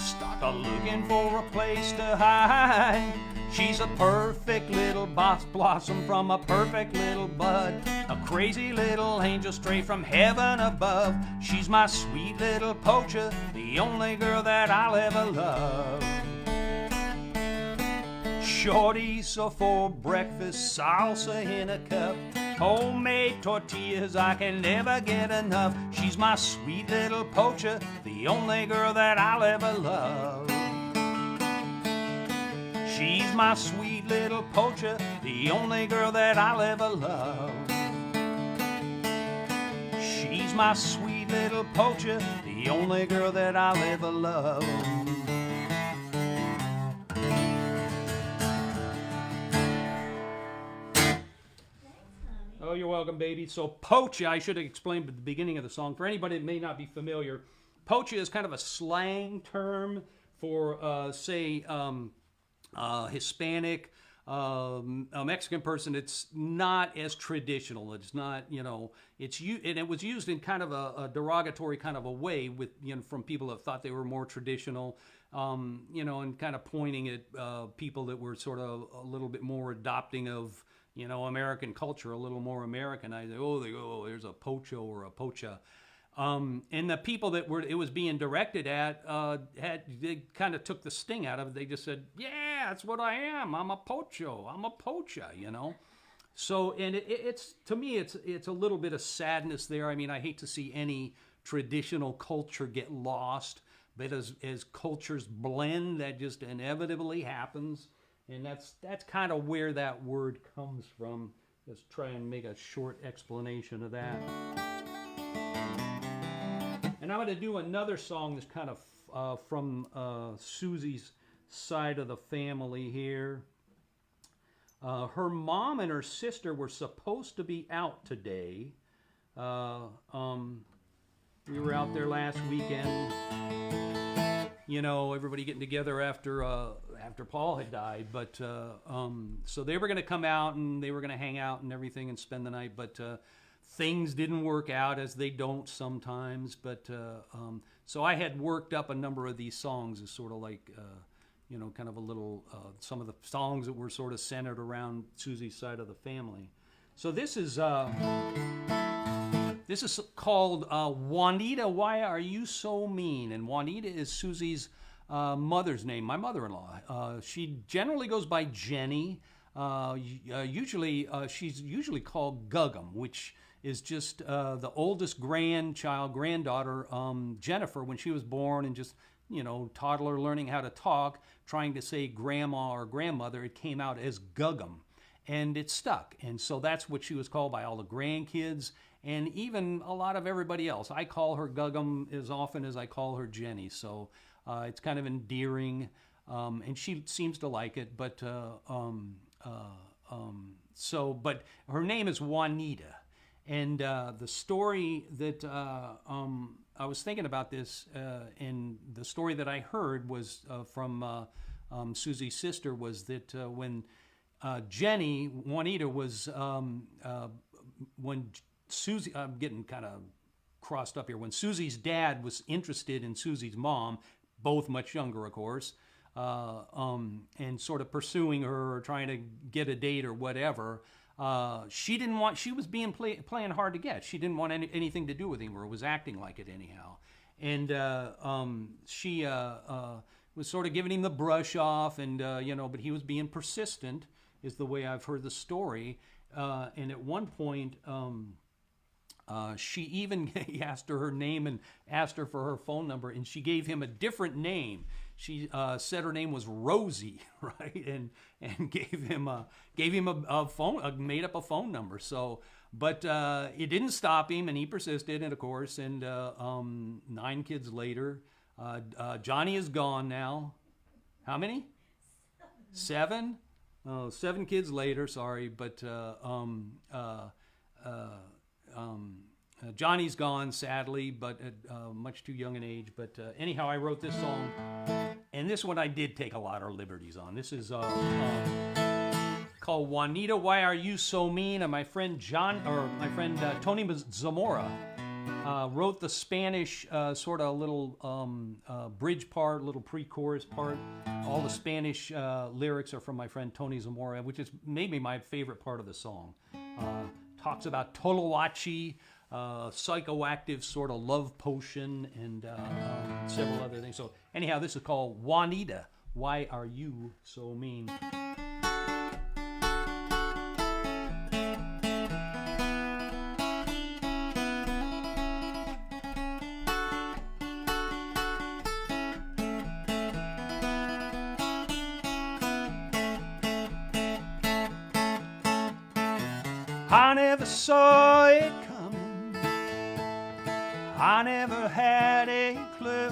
start to looking for a place to hide. She's a perfect little blossom from a perfect little bud, a crazy little angel straight from heaven above. She's my sweet little poacher, the only girl that I'll ever love. Chorizo for breakfast, salsa in a cup, homemade tortillas, I can never get enough. She's my sweet little poacher, the only girl that I'll ever love. She's my sweet little poacher, the only girl that I'll ever love. She's my sweet little poacher, the only girl that I'll ever love. Oh, you're welcome, baby. So pocha, I should have explained at the beginning of the song. For anybody that may not be familiar, pocha is kind of a slang term for, say, Hispanic, a Mexican person. It's not as traditional. It's not, and it was used in kind of a derogatory kind of a way with, from people that thought they were more traditional, and kind of pointing at people that were sort of a little bit more adopting of, American culture, a little more Americanized. There's a pocho or a pocha. And the people that it was being directed at, they kind of took the sting out of it. They just said, yeah, that's what I am. I'm a pocho. I'm a pocha, So, and it's to me, it's a little bit of sadness there. I mean, I hate to see any traditional culture get lost, but as cultures blend, that just inevitably happens. And that's kind of where that word comes from. Let's try and make a short explanation of that. And I'm going to do another song that's kind of from Susie's side of the family here. Her mom and her sister were supposed to be out today. We were out there last weekend. Everybody getting together after Paul had died. But so they were going to come out and they were going to hang out and everything and spend the night. But things didn't work out, as they don't sometimes. But so I had worked up a number of these songs as sort of like, kind of a little, some of the songs that were sort of centered around Susie's side of the family. So this is called Juanita, Why Are You So Mean? And Juanita is Susie's mother's name, my mother-in-law. She generally goes by Jenny. She's usually called Guggum, which is just the oldest granddaughter, Jennifer, when she was born and just, toddler learning how to talk, trying to say grandma or grandmother, it came out as Guggum. And it stuck. And so that's what she was called by all the grandkids and even a lot of everybody else. I call her Guggum as often as I call her Jenny. So it's kind of endearing. And she seems to like it. But but her name is Juanita. And the story that I was thinking about this, and the story that I heard was from Susie's sister, was that when Jenny, Juanita was, when Susie, I'm getting kind of crossed up here, when Susie's dad was interested in Susie's mom, both much younger, of course, and sort of pursuing her or trying to get a date or whatever. She didn't want. She was being playing hard to get. She didn't want anything to do with him, or was acting like it anyhow. And she was sort of giving him the brush off, and but he was being persistent, is the way I've heard the story. And at one point, she even he asked her name and asked her for her phone number, and she gave him a different name. She said her name was Rosie, right, and gave him a phone, made up a phone number. So, but it didn't stop him, and he persisted, and of course, and 9 kids later, Johnny is gone now. How many? 7. Oh, 7 kids later. Sorry, but Johnny's gone, sadly, but at much too young an age. But anyhow, I wrote this song, and this one I did take a lot of liberties on. This is called "Juanita, Why Are You So Mean?" And my friend Tony Zamora wrote the Spanish sort of little bridge part, little pre-chorus part. All the Spanish lyrics are from my friend Tony Zamora, which is maybe my favorite part of the song. Talks about Toloache, psychoactive sort of love potion, and several other things. So anyhow, this is called Juanita, Why Are You So Mean? I never saw it coming, I never had a clue,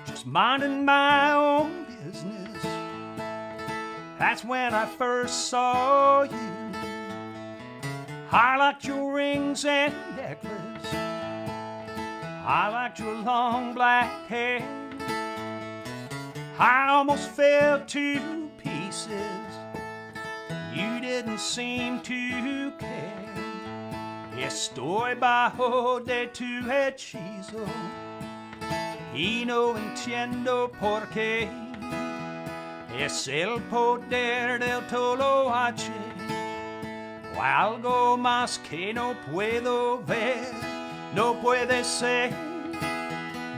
just minding my own business, that's when I first saw you. I liked your rings and necklace, I liked your long black hair, I almost fell to pieces, you didn't seem to care. Estoy bajo de tu hechizo y no entiendo por qué. Es el poder del Toloache o algo más que no puedo ver. No puede ser.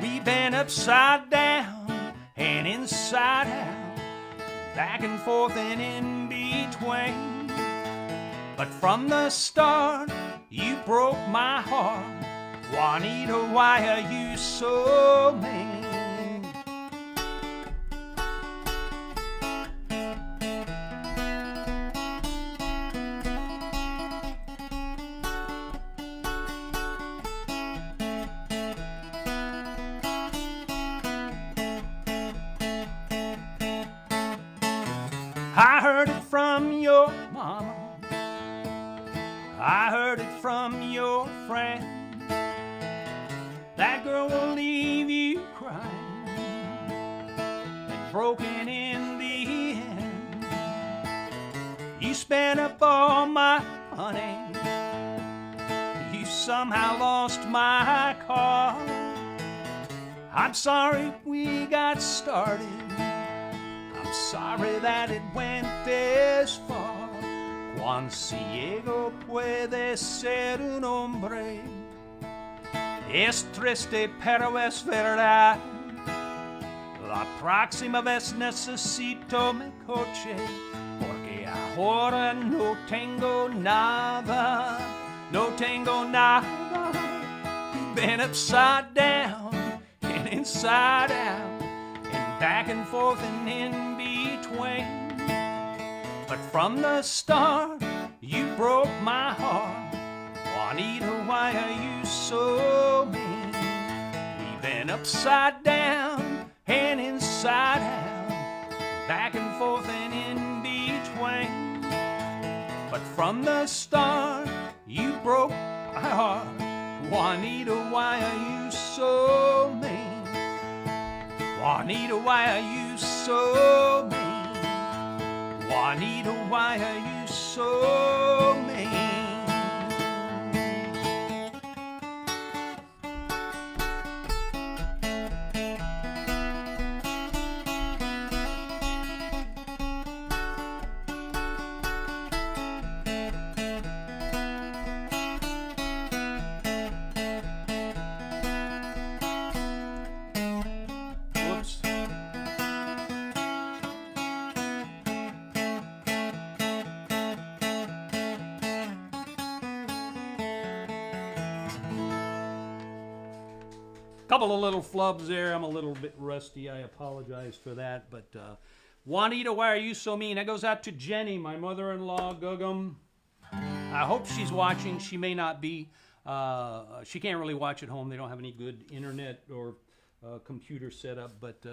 We've been upside down and inside out, back and forth and in between. But from the start, you broke my heart. Juanita, why are you so mean? I heard it from your mama, I heard it from your friend. That girl will leave you crying and broken in the end. You spent up all my money, you somehow lost my car. I'm sorry we got started, I'm sorry that it went this far. Cuán ciego puede ser un hombre, es triste pero es verdad. La próxima vez necesito mi coche, porque ahora no tengo nada, no tengo nada. Been upside down and inside out, and back and forth and in between. But from the start, you broke my heart. Juanita, why are you so mean? We've been upside down and inside out, back and forth and in between. But from the start, broke my heart. Juanita, why are you so mean? Juanita, why are you so mean? Juanita, why are you so mean? Whoops. Couple of little flubs there. I'm a little bit rusty. I apologize for that. But Juanita, why are you so mean? That goes out to Jenny, my mother-in-law, Gugum. I hope she's watching. She may not be. She can't really watch at home. They don't have any good internet or computer set up. But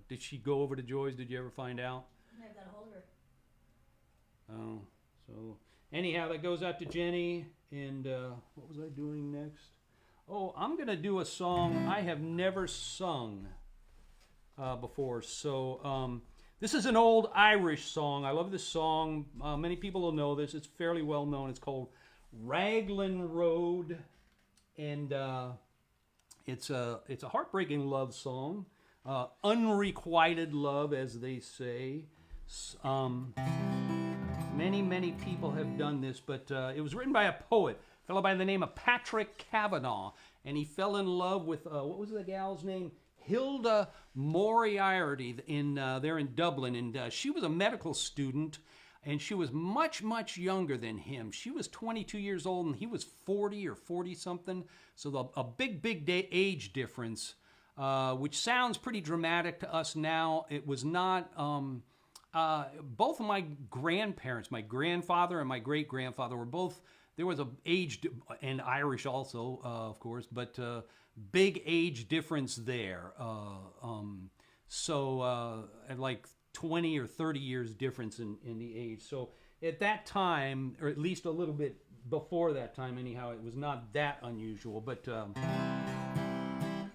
did she go over to Joy's? Did you ever find out? I got a hold of her. Oh, so anyhow, that goes out to Jenny. And what was I doing next? Oh, I'm going to do a song I have never sung before. So this is an old Irish song. I love this song. Many people will know this. It's fairly well known. It's called Raglan Road. And it's a heartbreaking love song. Unrequited love, as they say. Many people have done this, but it was written by a poet, a fellow by the name of Patrick Kavanagh, and he fell in love with, what was the gal's name? Hilda Moriarty there in Dublin, and she was a medical student, and she was much younger than him. She was 22 years old, and he was 40 or 40-something, so a big age difference, which sounds pretty dramatic to us now. It was not. Both of my grandparents, my grandfather and my great-grandfather, were both, there was a age, and Irish also, of course, but big age difference there. And like 20 or 30 years difference in the age. So at that time, or at least a little bit before that time anyhow, it was not that unusual. But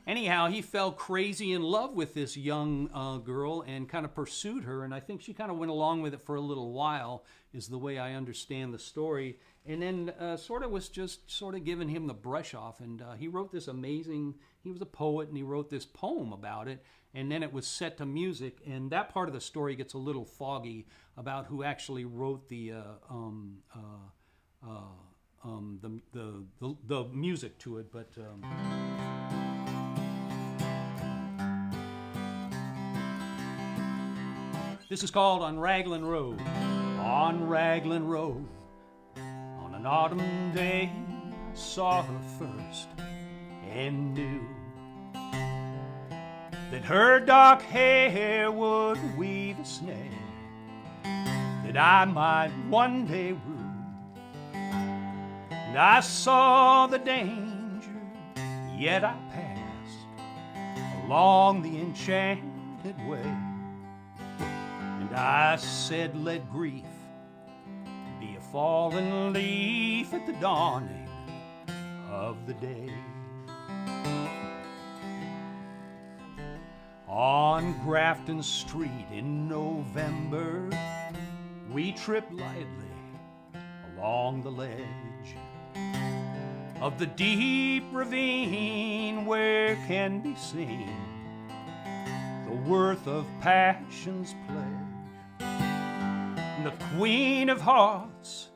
anyhow, he fell crazy in love with this young girl and kind of pursued her, and I think she kind of went along with it for a little while, is the way I understand the story, and then was just giving him the brush off, and he wrote this amazing, he was a poet, and he wrote this poem about it, and then it was set to music, and that part of the story gets a little foggy about who actually wrote the music to it, but this is called On Raglan Road. On Raglan Road, on an autumn day, I saw her first and knew that her dark hair would weave a snare that I might one day rue. And I saw the danger, yet I passed along the enchanted way. And I said, let grief be a fallen leaf at the dawning of the day. On Grafton Street in November, we tripped lightly along the ledge of the deep ravine where can be seen the worth of passion's pledge. The Queen of Hearts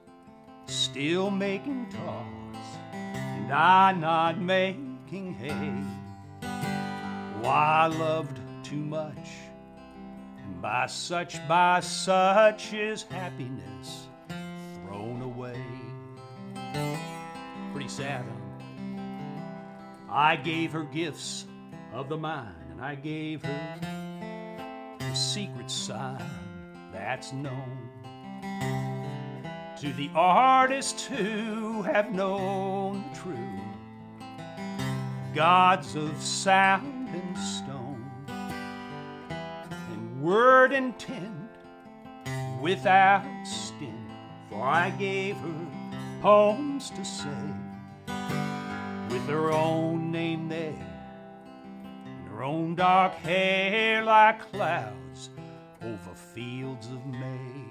still making toss, and I not making hay. Oh, I loved too much, and by such is happiness thrown away. Pretty sad, huh? I gave her gifts of the mind, and I gave her the secret sign that's known to the artists who have known the true gods of sound and stone, and word and tint without stint, for I gave her poems to say, with her own name there, and her own dark hair like clouds over fields of May.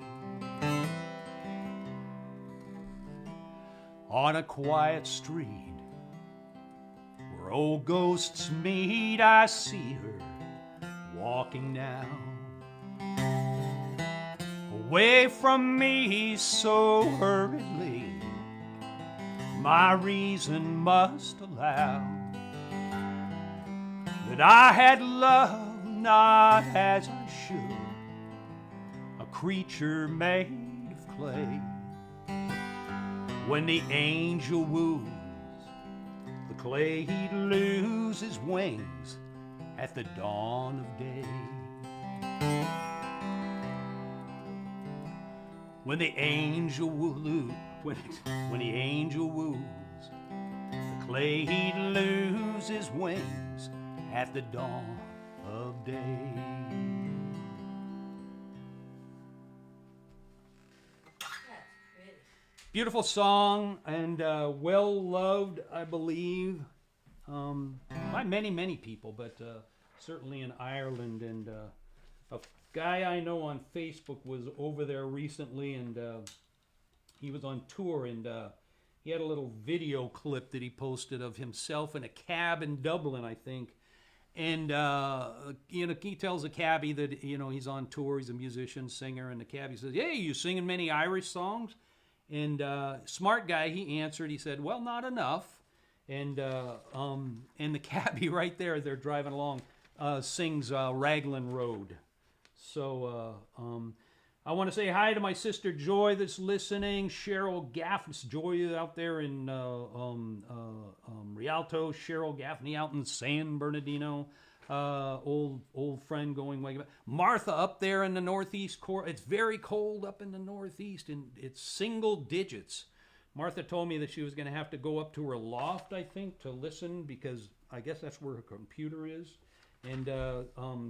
On a quiet street where old ghosts meet, I see her walking now, away from me so hurriedly, my reason must allow that I had loved not as I should, a creature made of clay. When the angel woos the clay, he'd lose his wings at the dawn of day. When the angel woos, when the angel woos the clay, he'd lose his wings at the dawn of day. Beautiful song and well loved, I believe, by many people, but certainly in Ireland. And a guy I know on Facebook was over there recently, and he was on tour, and he had a little video clip that he posted of himself in a cab in Dublin, I think. And he tells the cabbie that he's on tour, he's a musician, singer, and the cabbie says, "Hey, you singing many Irish songs?" And smart guy, he answered. He said, "Well, not enough." And the cabbie right there, they're driving along, sings Raglan Road. So I want to say hi to my sister Joy that's listening. Cheryl Gaffney, Joy out there in Rialto. Cheryl Gaffney out in San Bernardino. Old friend going way back. Martha up there in the northeast core. It's very cold up in the northeast, and it's single digits. Martha told me that she was going to have to go up to her loft, I think, to listen, because I guess that's where her computer is, and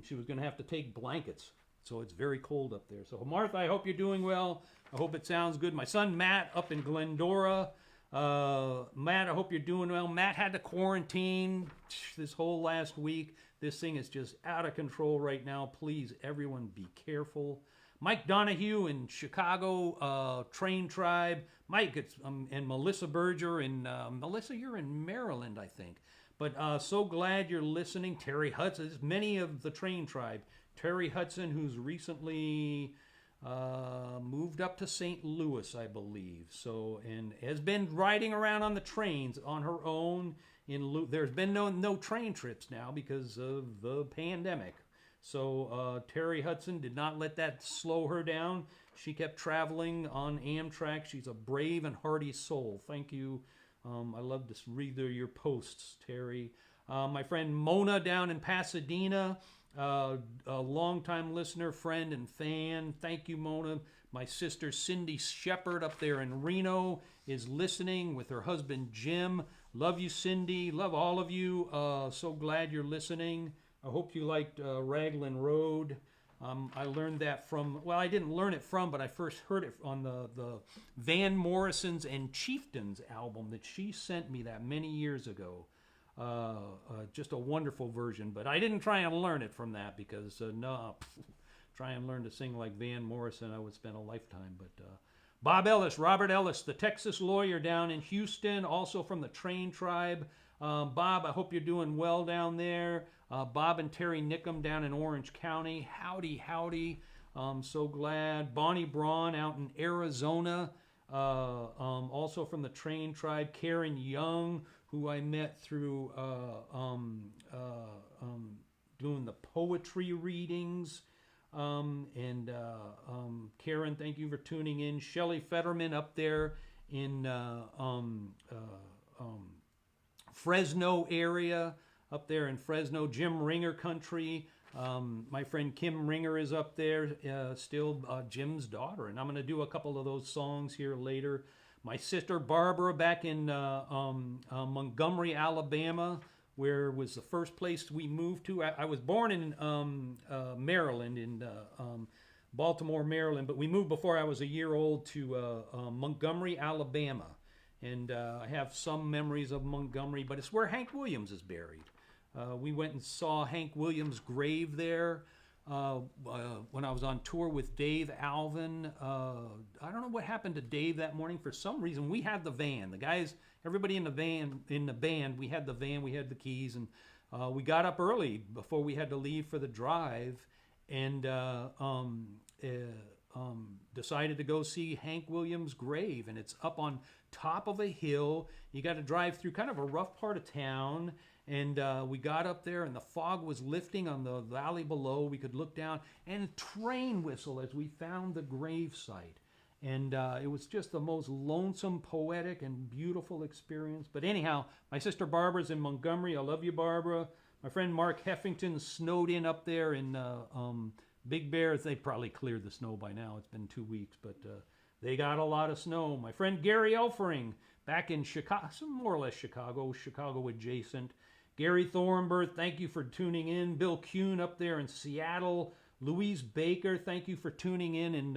she was going to have to take blankets. So it's very cold up there. So Martha, I hope you're doing well. I hope it sounds good. My son Matt up in Glendora. Matt, I hope you're doing well. Matt had to quarantine this whole last week. This thing is just out of control right now. Please, everyone, be careful. Mike Donahue in Chicago, Train Tribe. Mike, and Melissa Berger. And Melissa, you're in Maryland, I think. But so glad you're listening. Terry Hudson, many of the Train Tribe. Terry Hudson, who's recently moved up to St. Louis, I believe. So, and has been riding around on the trains on her own. There's been no train trips now because of the pandemic. So Terry Hudson did not let that slow her down. She kept traveling on Amtrak. She's a brave and hardy soul. Thank you. I love to read your posts, Terry. My friend Mona down in Pasadena, a longtime listener, friend, and fan. Thank you, Mona. My sister Cindy Shepard up there in Reno is listening with her husband Jim. Love you, Cindy. Love all of you. So glad you're listening. I hope you liked Raglan Road. I learned that from, well, I didn't learn it from, but I first heard it on the Van Morrison's and Chieftains album that she sent me that many years ago. Just a wonderful version, but I didn't try and learn it from that because try and learn to sing like Van Morrison, I would spend a lifetime. But Bob Ellis, Robert Ellis, the Texas lawyer down in Houston, also from the Train Tribe. Bob, I hope you're doing well down there. Bob and Terry Nickum down in Orange County. Howdy. So glad. Bonnie Braun out in Arizona, also from the Train Tribe. Karen Young, who I met through doing the poetry readings. Karen, thank you for tuning in. Shelley Fetterman up there in Fresno area, up there in Fresno, Jim Ringer country. My friend Kim Ringer is up there, still Jim's daughter, and I'm going to do a couple of those songs here later. My sister Barbara back in Montgomery, Alabama, where was the first place we moved to. I was born in Maryland, in Baltimore, Maryland, but we moved before I was a year old to Montgomery, Alabama. and I have some memories of Montgomery, but it's where Hank Williams is buried. We went and saw Hank Williams' grave there when I was on tour with Dave Alvin. I don't know what happened to Dave that morning. For some reason, we had the van. The guys, everybody in the band, we had the van, we had the keys, and we got up early before we had to leave for the drive, and decided to go see Hank Williams' grave. And it's up on top of a hill. You got to drive through kind of a rough part of town. And we got up there, and the fog was lifting on the valley below. We could look down, and a train whistle as we found the grave site. And it was just the most lonesome, poetic, and beautiful experience. But anyhow, my sister Barbara's in Montgomery. I love you, Barbara. My friend Mark Heffington snowed in up there in Big Bear. They probably cleared the snow by now. It's been 2 weeks, but they got a lot of snow. My friend Gary Elfering back in Chicago, more or less Chicago adjacent. Gary Thornberg, thank you for tuning in. Bill Kuhn up there in Seattle. Louise Baker, thank you for tuning in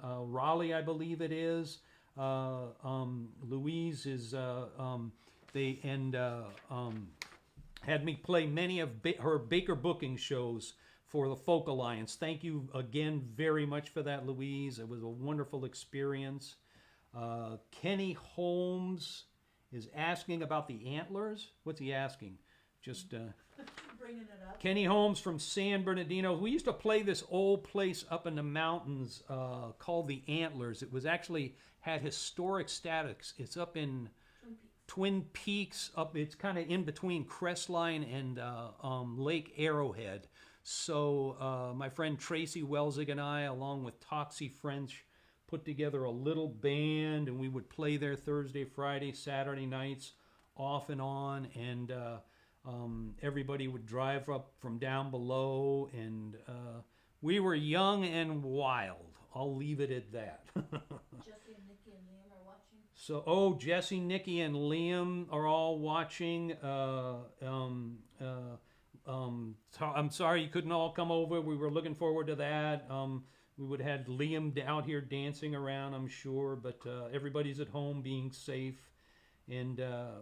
Raleigh, I believe it is. Louise is had me play many of her Baker booking shows for the Folk Alliance. Thank you again very much for that, Louise. It was a wonderful experience. Kenny Holmes is asking about the antlers. What's he asking? Just Bringing it up. Kenny Holmes from San Bernardino. We used to play this old place up in the mountains called the Antlers. It was actually had historic status. It's up in Twin Peaks. It's kind of in between Crestline and Lake Arrowhead. So my friend Tracy Welsig and I, along with Toxie French, put together a little band, and we would play there Thursday, Friday, Saturday nights, off and on, and everybody would drive up from down below, and we were young and wild. I'll leave it at that. Jesse and Nikki and Liam are watching. So, Jesse, Nikki, and Liam are all watching. I'm sorry you couldn't all come over. We were looking forward to that. We would have had Liam out here dancing around, I'm sure, but everybody's at home being safe. And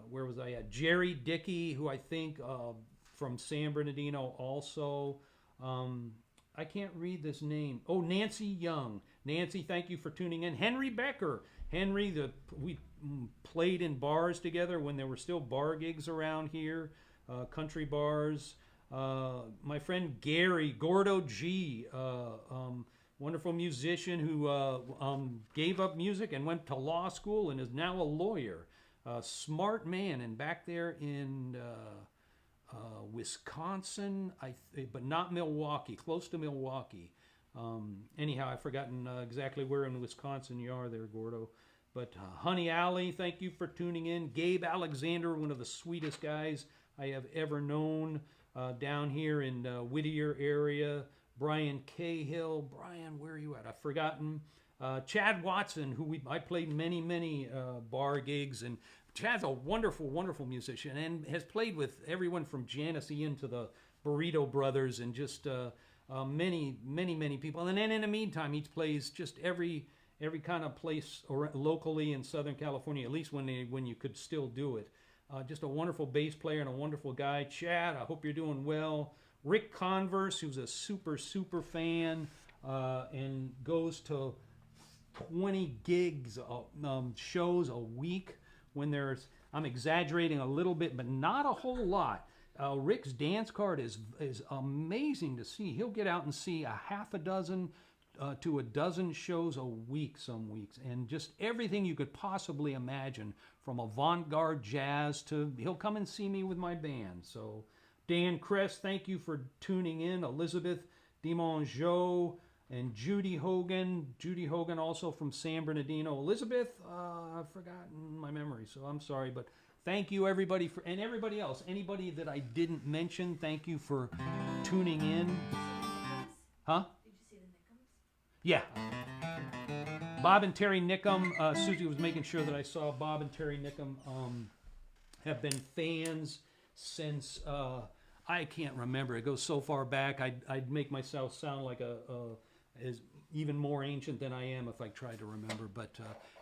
where was I at? Jerry Dickey, who I think from San Bernardino also. I can't read this name. Oh, Nancy Young. Nancy, thank you for tuning in. Henry Becker. Henry, we played in bars together when there were still bar gigs around here, country bars. My friend Gary, Gordo G., wonderful musician who gave up music and went to law school and is now a lawyer. Smart man, and back there in Wisconsin, but not Milwaukee, close to Milwaukee. Anyhow, I've forgotten exactly where in Wisconsin you are there, Gordo. But Honey Alley, thank you for tuning in. Gabe Alexander, one of the sweetest guys I have ever known down here in Whittier area. Brian Cahill. Brian, where are you at? I've forgotten. Chad Watson, who I played many bar gigs, and Chad's a wonderful, wonderful musician and has played with everyone from Janice Ian to the Burrito Brothers and just many people. And then in the meantime, he plays just every kind of place or locally in Southern California, at least when you could still do it. Just a wonderful bass player and a wonderful guy. Chad, I hope you're doing well. Rick Converse, who's a super fan and goes to 20 gigs, shows a week when there's, I'm exaggerating a little bit, but not a whole lot. Rick's dance card is amazing to see. He'll get out and see a half a dozen to a dozen shows a week some weeks, and just everything you could possibly imagine, from avant-garde jazz to, he'll come and see me with my band. So Dan Kress, thank you for tuning in. Elizabeth DiMongeau and Judy Hogan. Judy Hogan also from San Bernardino. Elizabeth, I've forgotten my memory, so I'm sorry, but thank you everybody for, and everybody else, anybody that I didn't mention, thank you for tuning in. Huh? Did you see the Nickums? Yeah. Bob and Terry Nickum. Susie was making sure that I saw Bob and Terry Nickum have been fans since, I can't remember. It goes so far back. I'd make myself sound like even more ancient than I am if I try to remember. But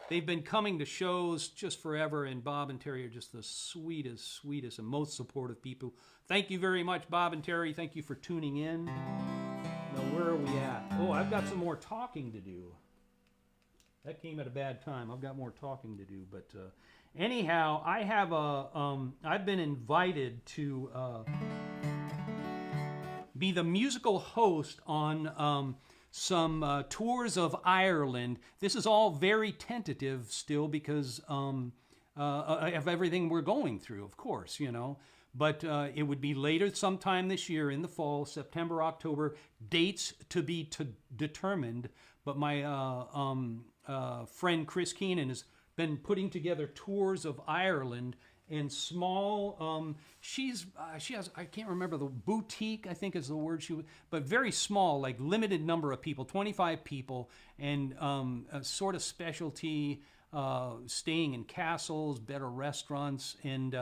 they've been coming to shows just forever, and Bob and Terry are just the sweetest, sweetest, and most supportive people. Thank you very much, Bob and Terry. Thank you for tuning in. Now, where are we at? Oh, I've got some more talking to do. That came at a bad time. I've got more talking to do, but anyhow, I have I've been invited to be the musical host on some tours of Ireland. This is all very tentative still because of everything we're going through, of course, you know. But it would be later sometime this year in the fall, September, October, dates to be determined. But my friend Chris Keenan has been putting together tours of Ireland and small, she has, I can't remember, the boutique, I think is the word but very small, like limited number of people, 25 people, and a sort of specialty, staying in castles, better restaurants, and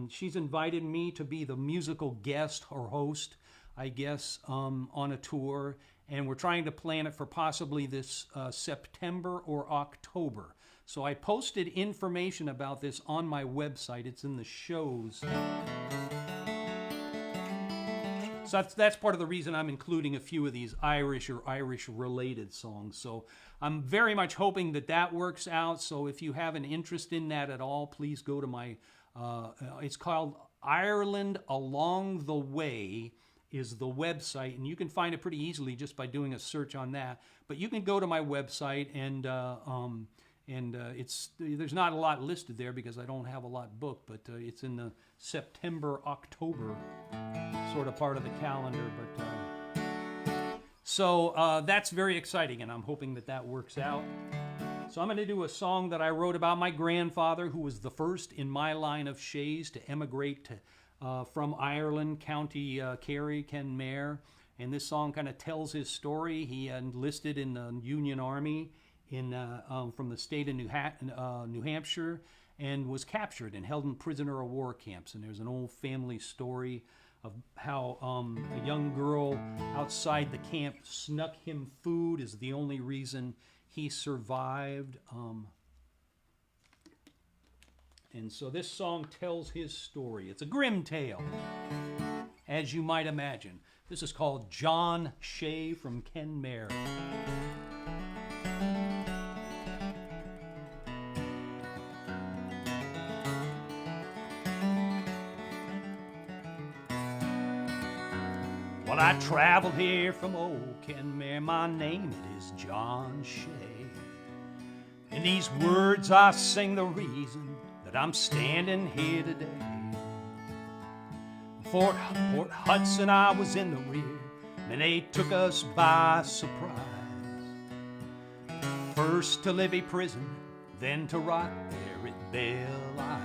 she's invited me to be the musical guest or host, I guess, on a tour, and we're trying to plan it for possibly this September or October. So I posted information about this on my website. It's in the shows. So that's part of the reason I'm including a few of these Irish or Irish-related songs. So I'm very much hoping that that works out. So if you have an interest in that at all, please go to my... it's called Ireland Along the Way is the website, and you can find it pretty easily just by doing a search on that. But you can go to my website, and there's not a lot listed there because I don't have a lot booked, but it's in the September, October sort of part of the calendar. But so that's very exciting, and I'm hoping that that works out. So I'm going to do a song that I wrote about my grandfather, who was the first in my line of Shays to emigrate from Ireland, County Kerry, Kenmare. And this song kind of tells his story. He enlisted in the Union Army from the state of New Hampshire and was captured and held in prisoner of war camps. And there's an old family story of how a young girl outside the camp snuck him food is the only reason he survived. And so this song tells his story. It's a grim tale, as you might imagine. This is called John Shay from Kenmare. Well, I traveled here from old Kenmare. My name it is John Shay. In these words I sing the reason that I'm standing here today. Fort Hudson, I was in the rear, and they took us by surprise. First to Libby Prison, then to rot there at Belle Isle.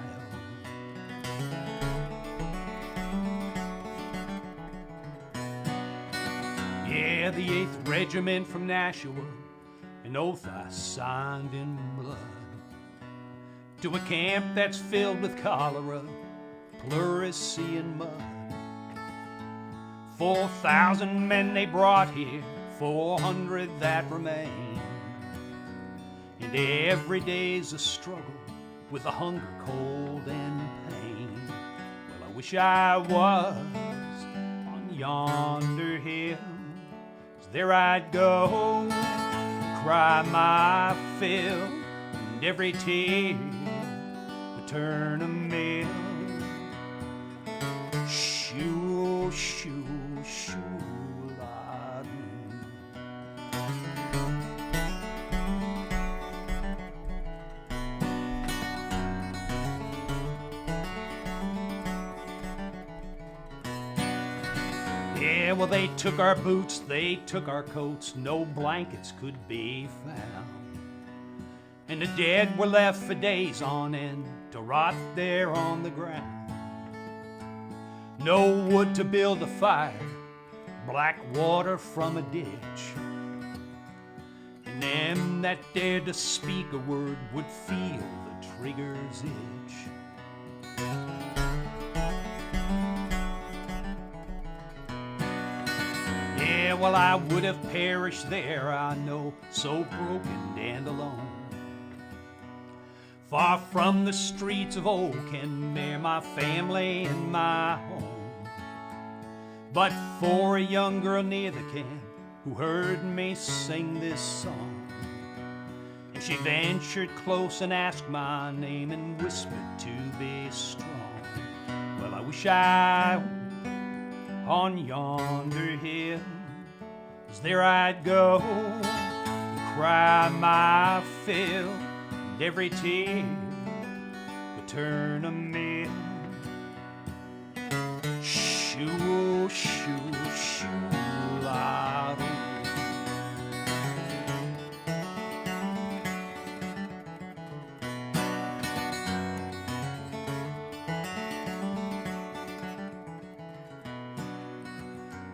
Yeah, the 8th Regiment from Nashua, an oath I signed in blood. To a camp that's filled with cholera, pleurisy, and mud. 4,000 men they brought here, 400 that remain. And every day's a struggle with the hunger, cold, and pain. Well, I wish I was on yonder hill, 'cause there I'd go, cry my fill, and every tear would turn a mill. Shoo, shoo, shoo, la, yeah, well, they took our boots, they took our coats, no blankets could be found. And the dead were left for days on end to rot there on the ground. No wood to build a fire, black water from a ditch. And them that dared to speak a word would feel the trigger's itch. Yeah, well, I would have perished there, I know, so broken and alone. Far from the streets of Oakenmere, my family and my home. But for a young girl near the camp who heard me sing this song, and she ventured close and asked my name and whispered to be strong. Well, I wish I were on yonder hill, 'cause there I'd go and cry my fill, and every tear would turn a mill. Shoo, shoo, shoo, la, doo.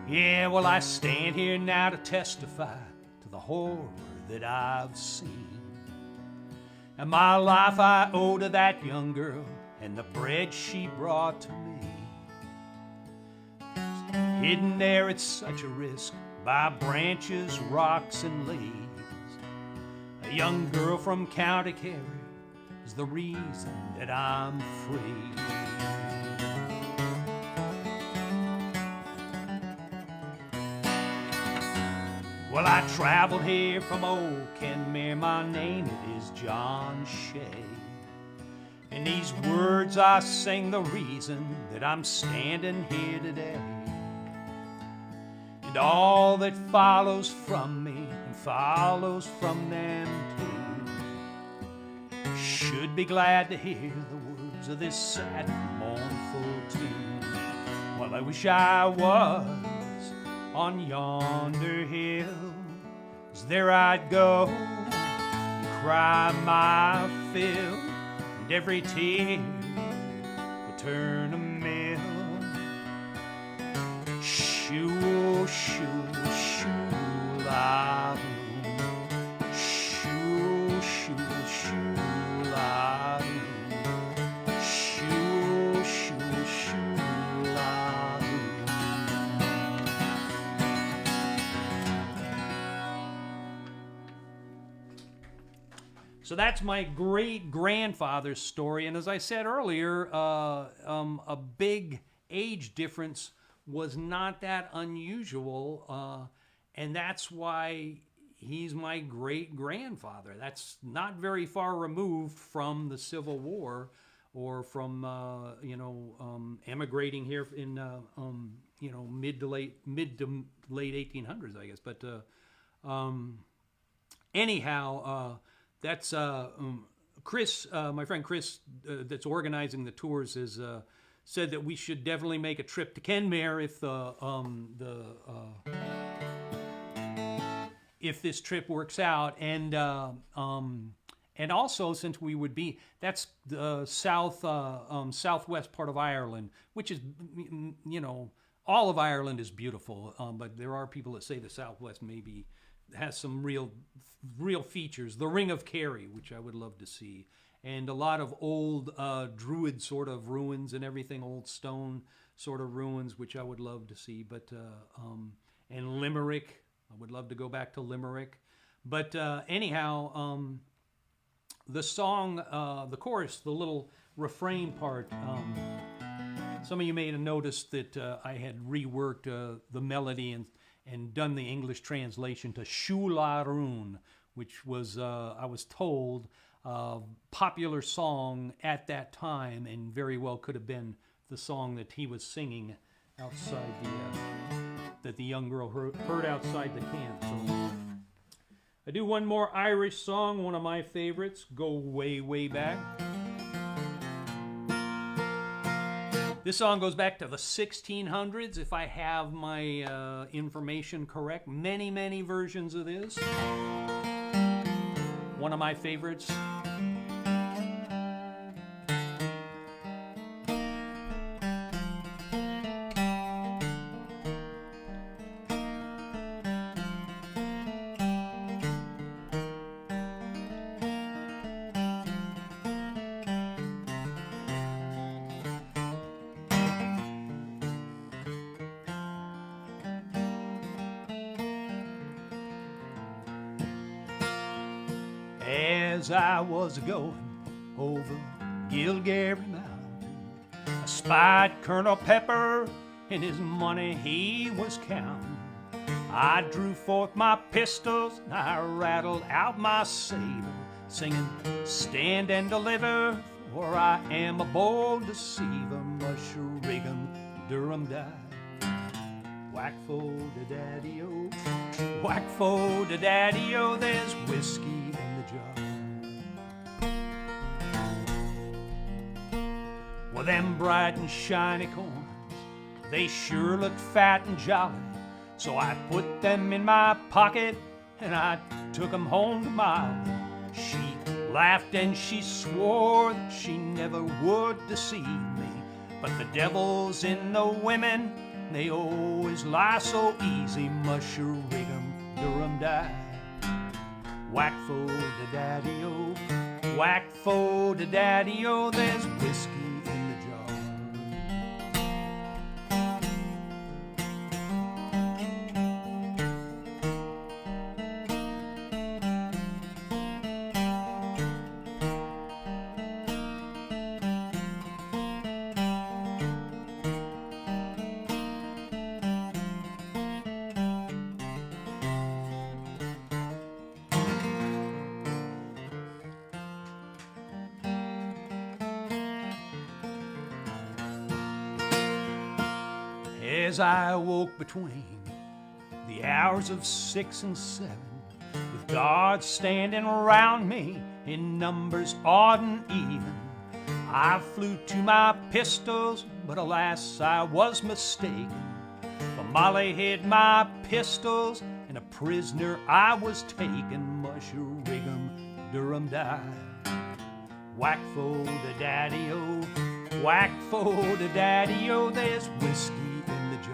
Yeah, well, I stand here now to testify to the horror that I've seen. And my life I owe to that young girl and the bread she brought to me. Hidden there at such a risk by branches, rocks, and leaves, a young girl from County Kerry is the reason that I'm free. Well, I traveled here from Oakenmere, my name it is John Shea. In these words I sing the reason that I'm standing here today. And all that follows from me and follows from them too should be glad to hear the words of this sad and mournful tune. Well, I wish I was on yonder hill, 'cause there I'd go and cry my fill, and every tear would turn a mill. Shoo, shoo, shoo, la, doo. Shoo, shoo, shoo, la, doo. Shoo, shoo, shoo, la, doo. So that's my great-grandfather's story. And as I said earlier, a big age difference was not that unusual. And that's why he's my great-grandfather. That's not very far removed from the Civil War or from, emigrating here in, mid to late 1800s, I guess. But anyhow, that's Chris, my friend Chris, that's organizing the tours, has said that we should definitely make a trip to Kenmare if this trip works out, and also since we would be, that's the southwest part of Ireland, which is, all of Ireland is beautiful, but there are people that say the southwest maybe has some real features. The Ring of Kerry, which I would love to see, and a lot of old Druid sort of ruins and everything, old stone sort of ruins, which I would love to see. But and Limerick, I would love to go back to Limerick. But anyhow, the song, the chorus, the little refrain part. Some of you may have noticed that I had reworked the melody and done the English translation to Shularoon, which was, I was told, a popular song at that time, and very well could have been the song that he was singing outside that the young girl heard outside the camp. So I do one more Irish song, one of my favorites, go way, way back. This song goes back to the 1600s, if I have my information correct. Many, many versions of this. One of my favorites. as I was going over Gilgary Mountain, I spied Colonel Pepper and his money he was counting. I drew forth my pistols and I rattled out my saber, singing, "Stand and deliver, for I am a bold deceiver." Mushroom, Durham died. Whack for the daddy-o, whack for the daddy-o, there's whiskey in the jar. Well, them bright and shiny corns, they sure look fat and jolly, so I put them in my pocket and I took them home to Molly. She laughed and she swore that she never would deceive me, but the devil's in the women, they always lie so easy. Mushroom, Durham died. Whack for the daddy-o, whack for the daddy-o, there's whiskey in the jar. As I woke between the hours of 6 and 7, with guards standing around me in numbers odd and even, I flew to my pistols, but alas, I was mistaken. For Molly hid my pistols, and a prisoner I was taken. Mushroom, Durham died. Whack for the daddy-o, whack for the daddy-o, there's whiskey in the jar.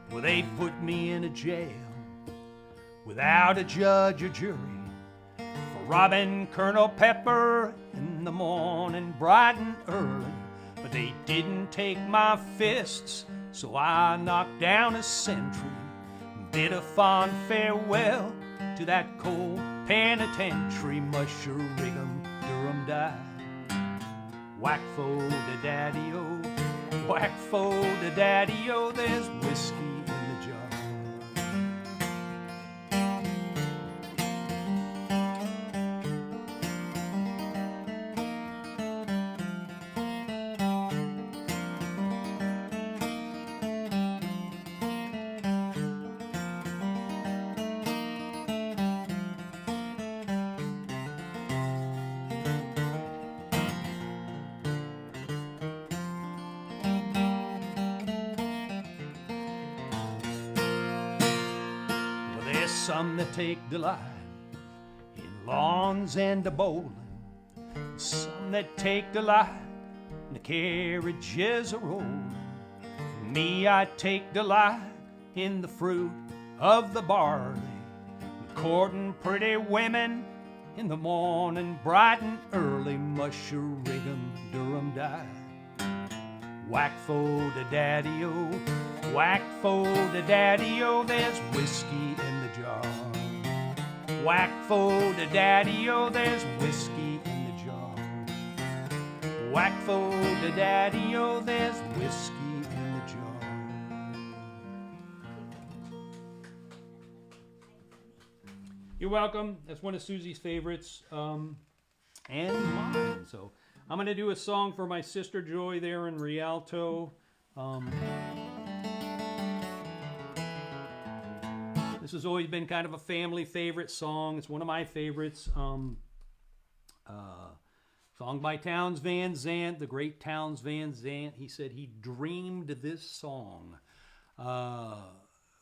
Well, they put me in a jail without a judge or jury for robbing Colonel Pepper in the morning bright and early. But they didn't take my fists, so I knocked down a sentry and bid a fond farewell to that cold penitentiary. Mushroom, Durham died. Whack for the daddy-o, whack for the daddy-o, there's whiskey in the jar. Some that take delight in lawns and a bowling, some that take delight in the carriages a rolling. Me, I take delight in the fruit of the barley, courting pretty women in the morning bright and early. Mushroom, Durham died. Whack for the daddy-o, whack for the daddy-o, there's whiskey in the jar. Whack for the daddy-o, there's whiskey in the jar. Whack for the daddy-o, there's whiskey in the jar. You're welcome. That's one of Susie's favorites, and mine. So I'm going to do a song for my sister Joy there in Rialto. This has always been kind of a family favorite song. It's one of my favorites. Song by Townes Van Zandt, the great Townes Van Zandt. He said he dreamed this song,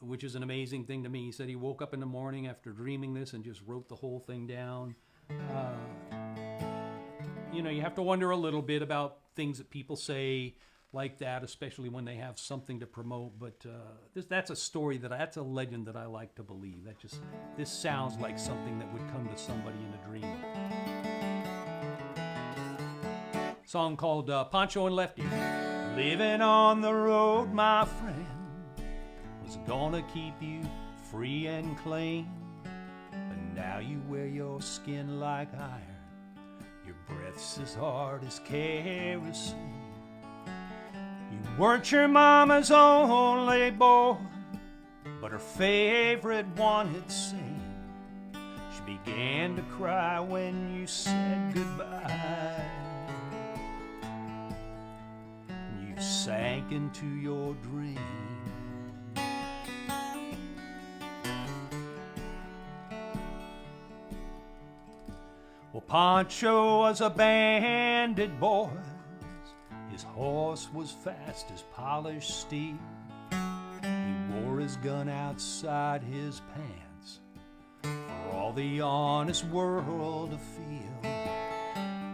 which is an amazing thing to me. He said he woke up in the morning after dreaming this and just wrote the whole thing down. You know, you have to wonder a little bit about things that people say like that, especially when they have something to promote. But that's a story that's a legend that I like to believe. This sounds like something that would come to somebody in a dream. Song called Poncho and Lefty. Living on the road, my friend, was gonna keep you free and clean. But now you wear your skin like iron, your breath's as hard as kerosene. You weren't your mama's only boy, but her favorite one, it seemed. She began to cry when you said goodbye. You sank into your dream. Well, Pancho was a bandit, boys. His horse was fast as polished steel. He wore his gun outside his pants for all the honest world to feel.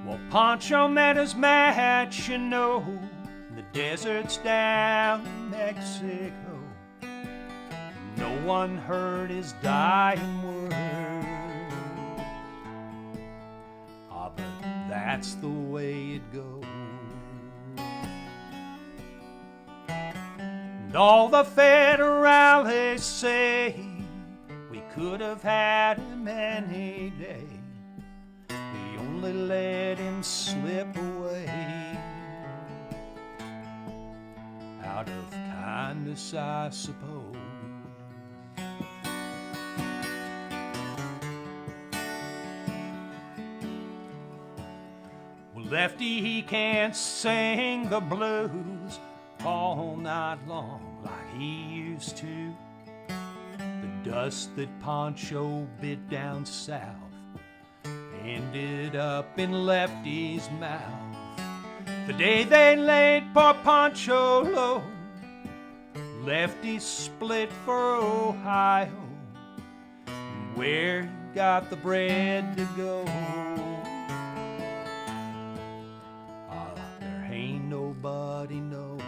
Well, Pancho met his match, you know, in the deserts down in Mexico. No one heard his dying words. Ah, but that's the way it goes. And all the federales say we could have had him any day. We only let him slip away out of kindness, I suppose. Well, Lefty, he can't sing the blues all night long like he used to. The dust that Pancho bit down south ended up in Lefty's mouth. The day they laid poor Pancho low, Lefty split for Ohio, and where he got the bread to go, there ain't nobody knows.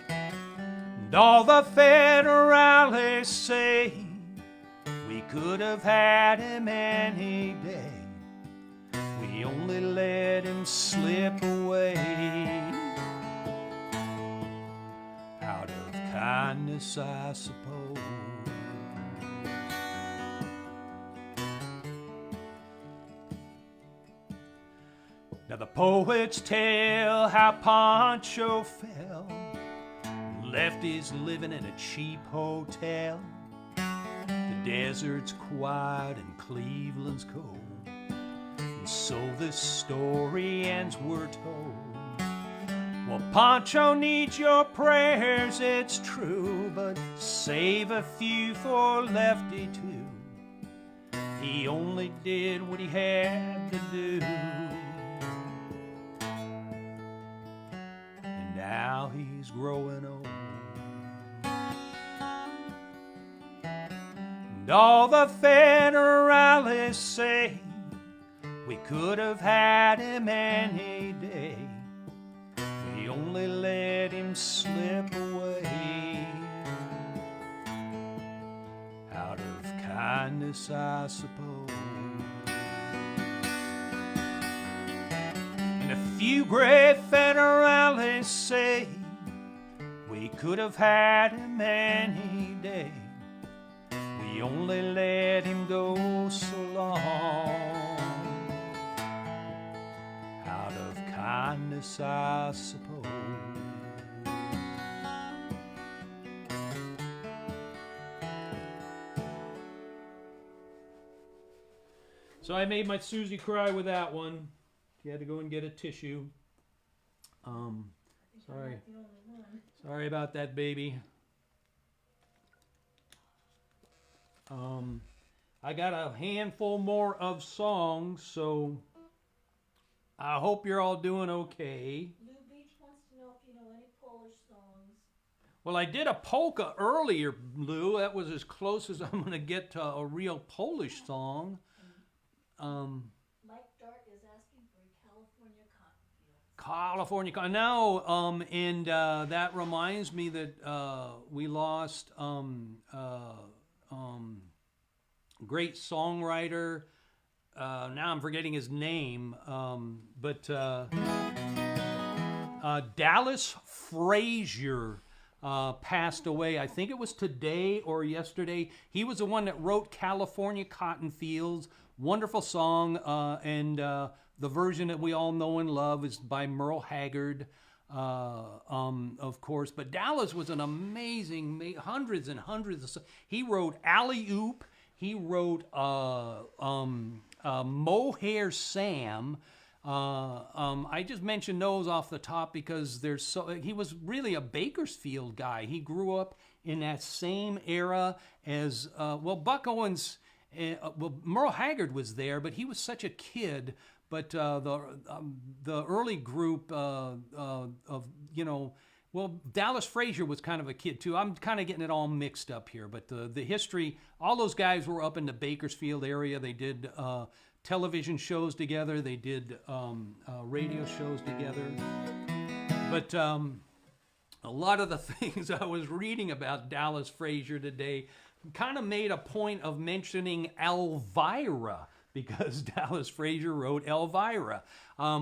And all the federales say we could have had him any day. We only let him slip away out of kindness, I suppose. Now the poets tell how Pancho fell. Lefty's living in a cheap hotel. The desert's quiet and Cleveland's cold. And so this story ends, we're told. Well, Pancho needs your prayers, it's true, but save a few for Lefty too. He only did what he had to do. And now he's growing old. And all the federales say we could have had him any day. We only let him slip away out of kindness, I suppose. And a few great federales say we could have had him any day. We only let him go so long out of kindness, I suppose. So I made my Susie cry with that one. She had to go and get a tissue. Sorry. Sorry about that, baby. I got a handful more of songs, so I hope you're all doing okay. Lou Beach wants to know if you know any Polish songs. Well, I did a polka earlier, Lou. That was as close as I'm going to get to a real Polish song. Mike Dart is asking for California Cotton Fields. California. No, and that reminds me that we lost great songwriter. Now I'm forgetting his name, but Dallas Frazier passed away. I think it was today or yesterday. He was the one that wrote California Cotton Fields. Wonderful song, and the version that we all know and love is by Merle Haggard, of course. But Dallas was an amazing, hundreds and hundreds of. He wrote Alley Oop. He wrote Mohair Sam. I just mentioned those off the top because he was really a Bakersfield guy. He grew up in that same era as Buck Owens. Merle Haggard was there, but he was such a kid. But the early group Dallas Frazier was kind of a kid too. I'm kind of getting it all mixed up here. But the history, all those guys were up in the Bakersfield area. They did television shows together. They did radio shows together. But a lot of the things I was reading about Dallas Frazier today kind of made a point of mentioning Elvira, because Dallas Frazier wrote Elvira,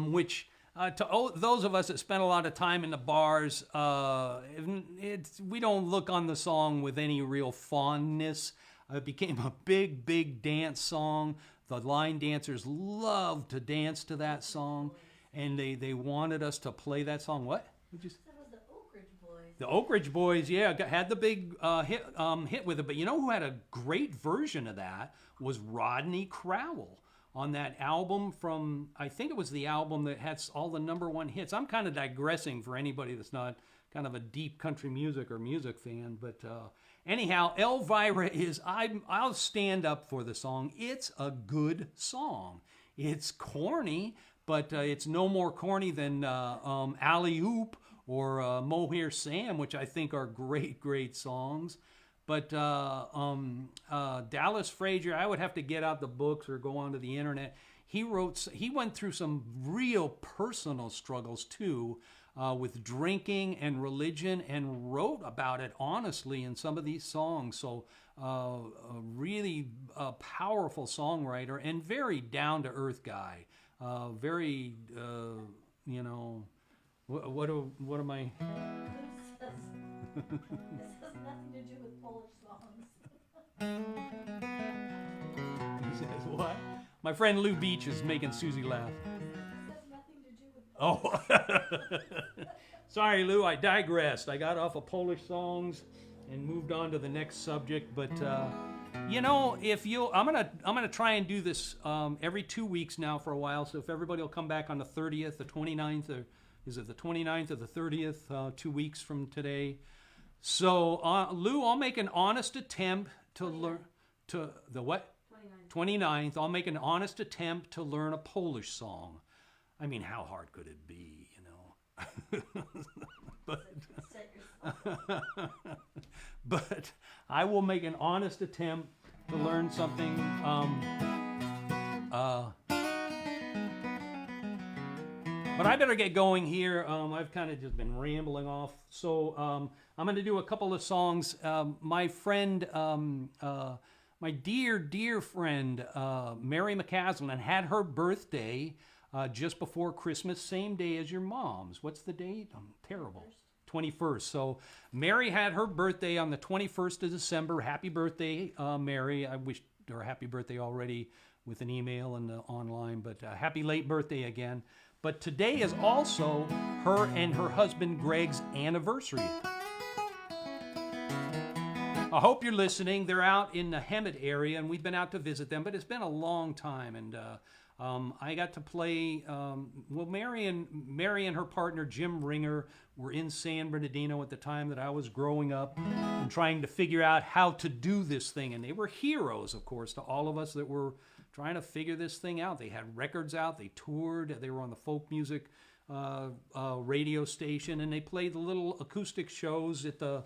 which those of us that spent a lot of time in the bars, we don't look on the song with any real fondness. It became a big, big dance song. The line dancers loved to dance to that song, and they wanted us to play that song. What? That was the Oak Ridge Boys. The Oak Ridge Boys, yeah, had the big hit with it. But you know who had a great version of that was Rodney Crowell on that album from, I think it was the album that had all the #1 hits. I'm kind of digressing for anybody that's not kind of a deep country music or music fan. But anyhow, Elvira is, I'll stand up for the song. It's a good song. It's corny, but it's no more corny than Alley Oop or Mohair Sam, which I think are great, great songs. But Dallas Frazier, I would have to get out the books or go onto the internet. He went through some real personal struggles too, with drinking and religion, and wrote about it honestly in some of these songs. So a really powerful songwriter and very down-to-earth guy. Very, what am I? This has nothing to do with Polish songs. He says what? My friend Lou Beach is making Susie laugh. This has nothing to do with Polish Oh, sorry, Lou. I digressed. I got off of Polish songs and moved on to the next subject. But I'm gonna try and do this every 2 weeks now for a while. So if everybody will come back on the 30th, the 29th, or is it the 29th or the 30th? 2 weeks from today. So Lou, I'll make an honest attempt to learn to the what? 29th. I'll make an honest attempt to learn a Polish song. I mean, how hard could it be, but I will make an honest attempt to learn something. But I better get going here. I've kind of just been rambling off. So I'm going to do a couple of songs. My friend, my dear, dear friend, Mary McCaslin, had her birthday just before Christmas, same day as your mom's. What's the date? I'm terrible. 21st. So Mary had her birthday on the 21st of December. Happy birthday, Mary. I wished her a happy birthday already with an email and online, but happy late birthday again. But today is also her and her husband Greg's anniversary. I hope you're listening. They're out in the Hemet area, and we've been out to visit them, but it's been a long time. And I got to play, Mary and her partner Jim Ringer were in San Bernardino at the time that I was growing up and trying to figure out how to do this thing. And they were heroes, of course, to all of us that were trying to figure this thing out. They had records out, they toured, they were on the folk music radio station, and they played the little acoustic shows at the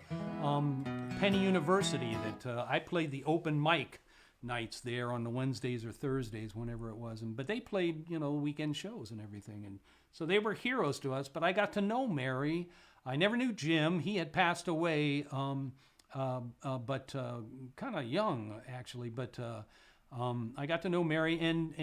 Penny University that I played the open mic nights there on the Wednesdays or Thursdays, whenever it was. But they played, weekend shows and everything. And so they were heroes to us. But I got to know Mary. I never knew Jim. He had passed away, but kind of young, actually. But I got to know Mary and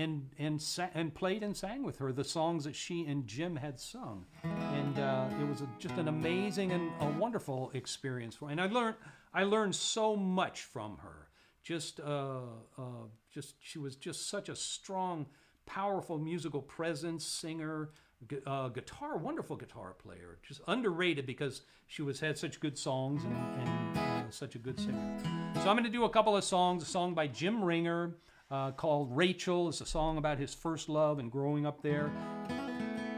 played and sang with her the songs that she and Jim had sung, and it was just an amazing and a wonderful experience. And I learned so much from her. Just she was just such a strong, powerful musical presence, singer, wonderful guitar player, just underrated because she had such good songs and such a good singer. So I'm going to do a couple of songs. A song by Jim Ringer called "Rachel" is a song about his first love and growing up there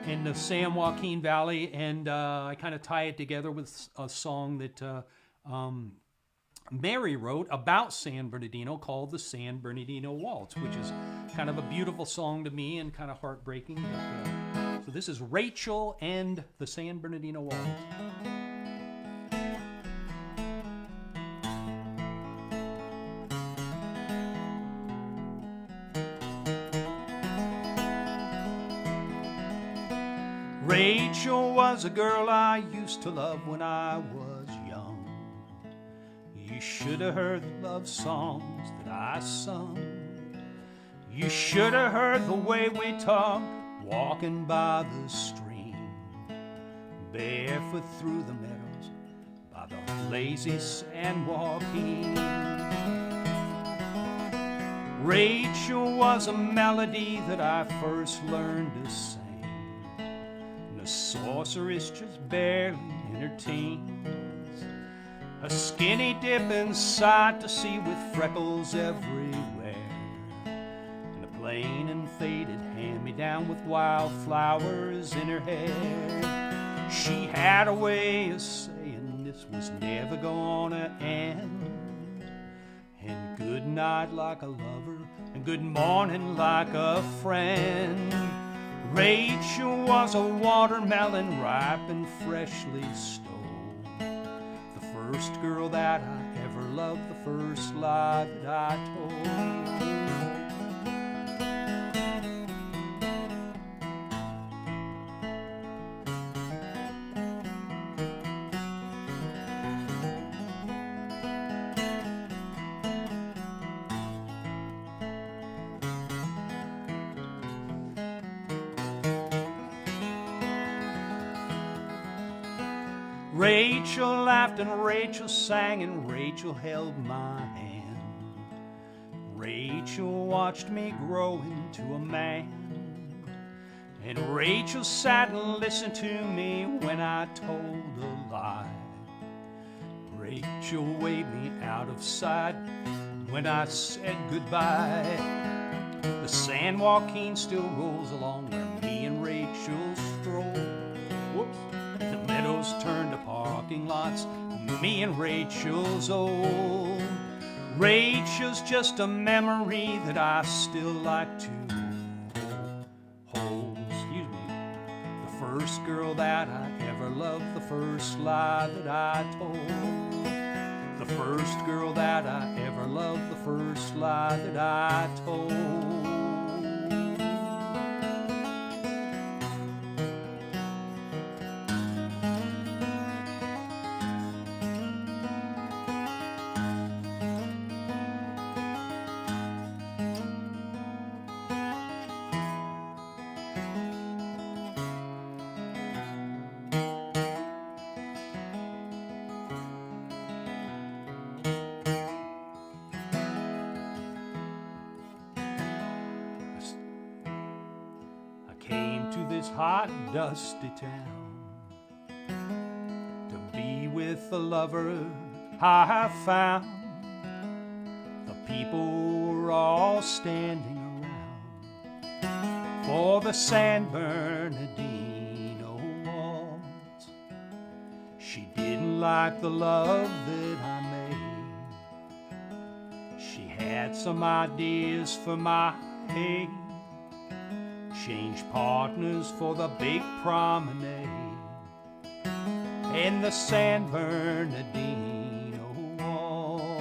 in the San Joaquin Valley, and I kind of tie it together with a song that Mary wrote about San Bernardino called the San Bernardino Waltz, which is kind of a beautiful song to me and kind of heartbreaking. So this is Rachel and the San Bernardino Waltz. Rachel was a girl I used to love when I was young. You should have heard the love songs that I sung. You should have heard the way we talked, walking by the stream, barefoot through the meadows by the lazy San Joaquin. Rachel was a melody that I first learned to sing. The sorceress just barely in her teens, a skinny dip inside to sea with freckles everywhere, and a plain and faded hand-me-down with wildflowers in her hair. She had a way of saying this was never gonna end, and good night like a lover, and good morning like a friend. Rachel was a watermelon ripe and freshly stole, the first girl that I ever loved, the first lie that I told. Rachel laughed and Rachel sang and Rachel held my hand. Rachel watched me grow into a man, and Rachel sat and listened to me when I told a lie. Rachel waved me out of sight when I said goodbye. The San Joaquin still rolls along where me and Rachel stroll. Whoops. The meadows turn to parking lots, me and Rachel's old. Rachel's just a memory that I still like to hold. Excuse me. The first girl that I ever loved, the first lie that I told. The first girl that I ever loved, the first lie that I told. Came to this hot, dusty town to be with the lover I have found. The people were all standing around for the San Bernardino Waltz. She didn't like the love that I made. She had some ideas for my age. Change partners for the big promenade in the San Bernardino Waltz.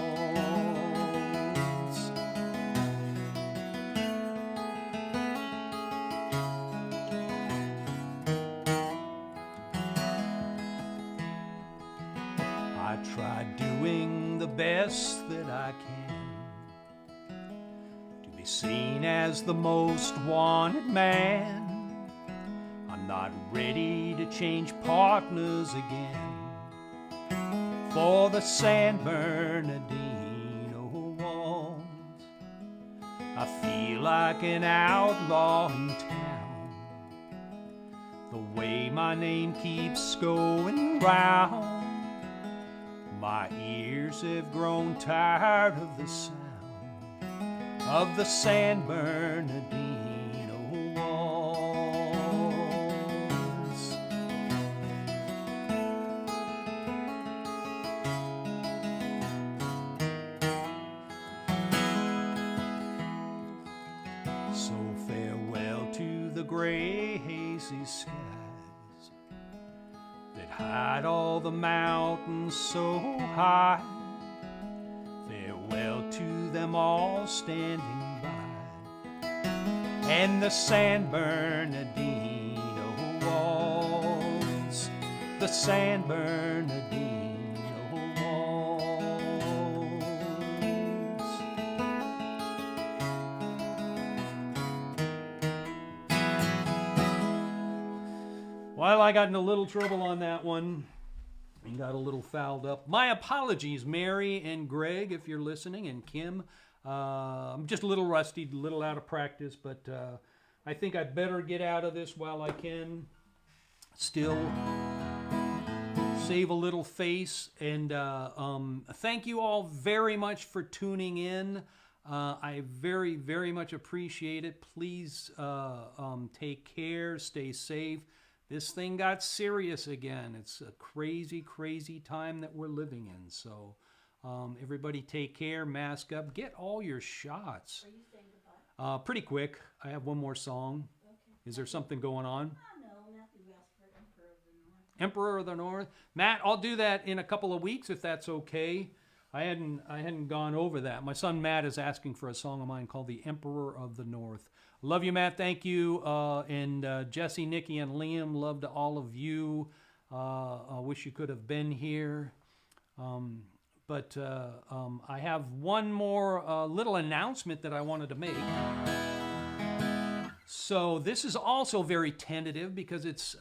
I tried doing the best that I can to Seen as the most wanted man, I'm not ready to change partners again for the San Bernardino walls. I feel like an outlaw in town, the way my name keeps going round. My ears have grown tired of the sound of the San Bernardino walls. So farewell to the gray, hazy skies that hide all the mountains so high. Farewell to them all standing by, and the San Bernardino walls, the San Bernardino walls. Well, I got in a little trouble on that one and got a little fouled up. My apologies, Mary and Greg, if you're listening, and Kim. I'm just a little rusty, a little out of practice, but I think I better get out of this while I can. Still save a little face. And thank you all very much for tuning in. I very, very much appreciate it. Please take care, stay safe. This thing got serious again. It's a crazy, crazy time that we're living in. So everybody take care, mask up, get all your shots. Are you saying goodbye? Pretty quick. I have one more song. Okay. Is there something going on? No, Matthew asked for Emperor of the North. Emperor of the North. Matt, I'll do that in a couple of weeks if that's okay. I hadn't gone over that. My son Matt is asking for a song of mine called The Emperor of the North. Love you, Matt. Thank you. And Jesse, Nikki, and Liam, love to all of you. I wish you could have been here. But I have one more little announcement that I wanted to make. So this is also very tentative because it's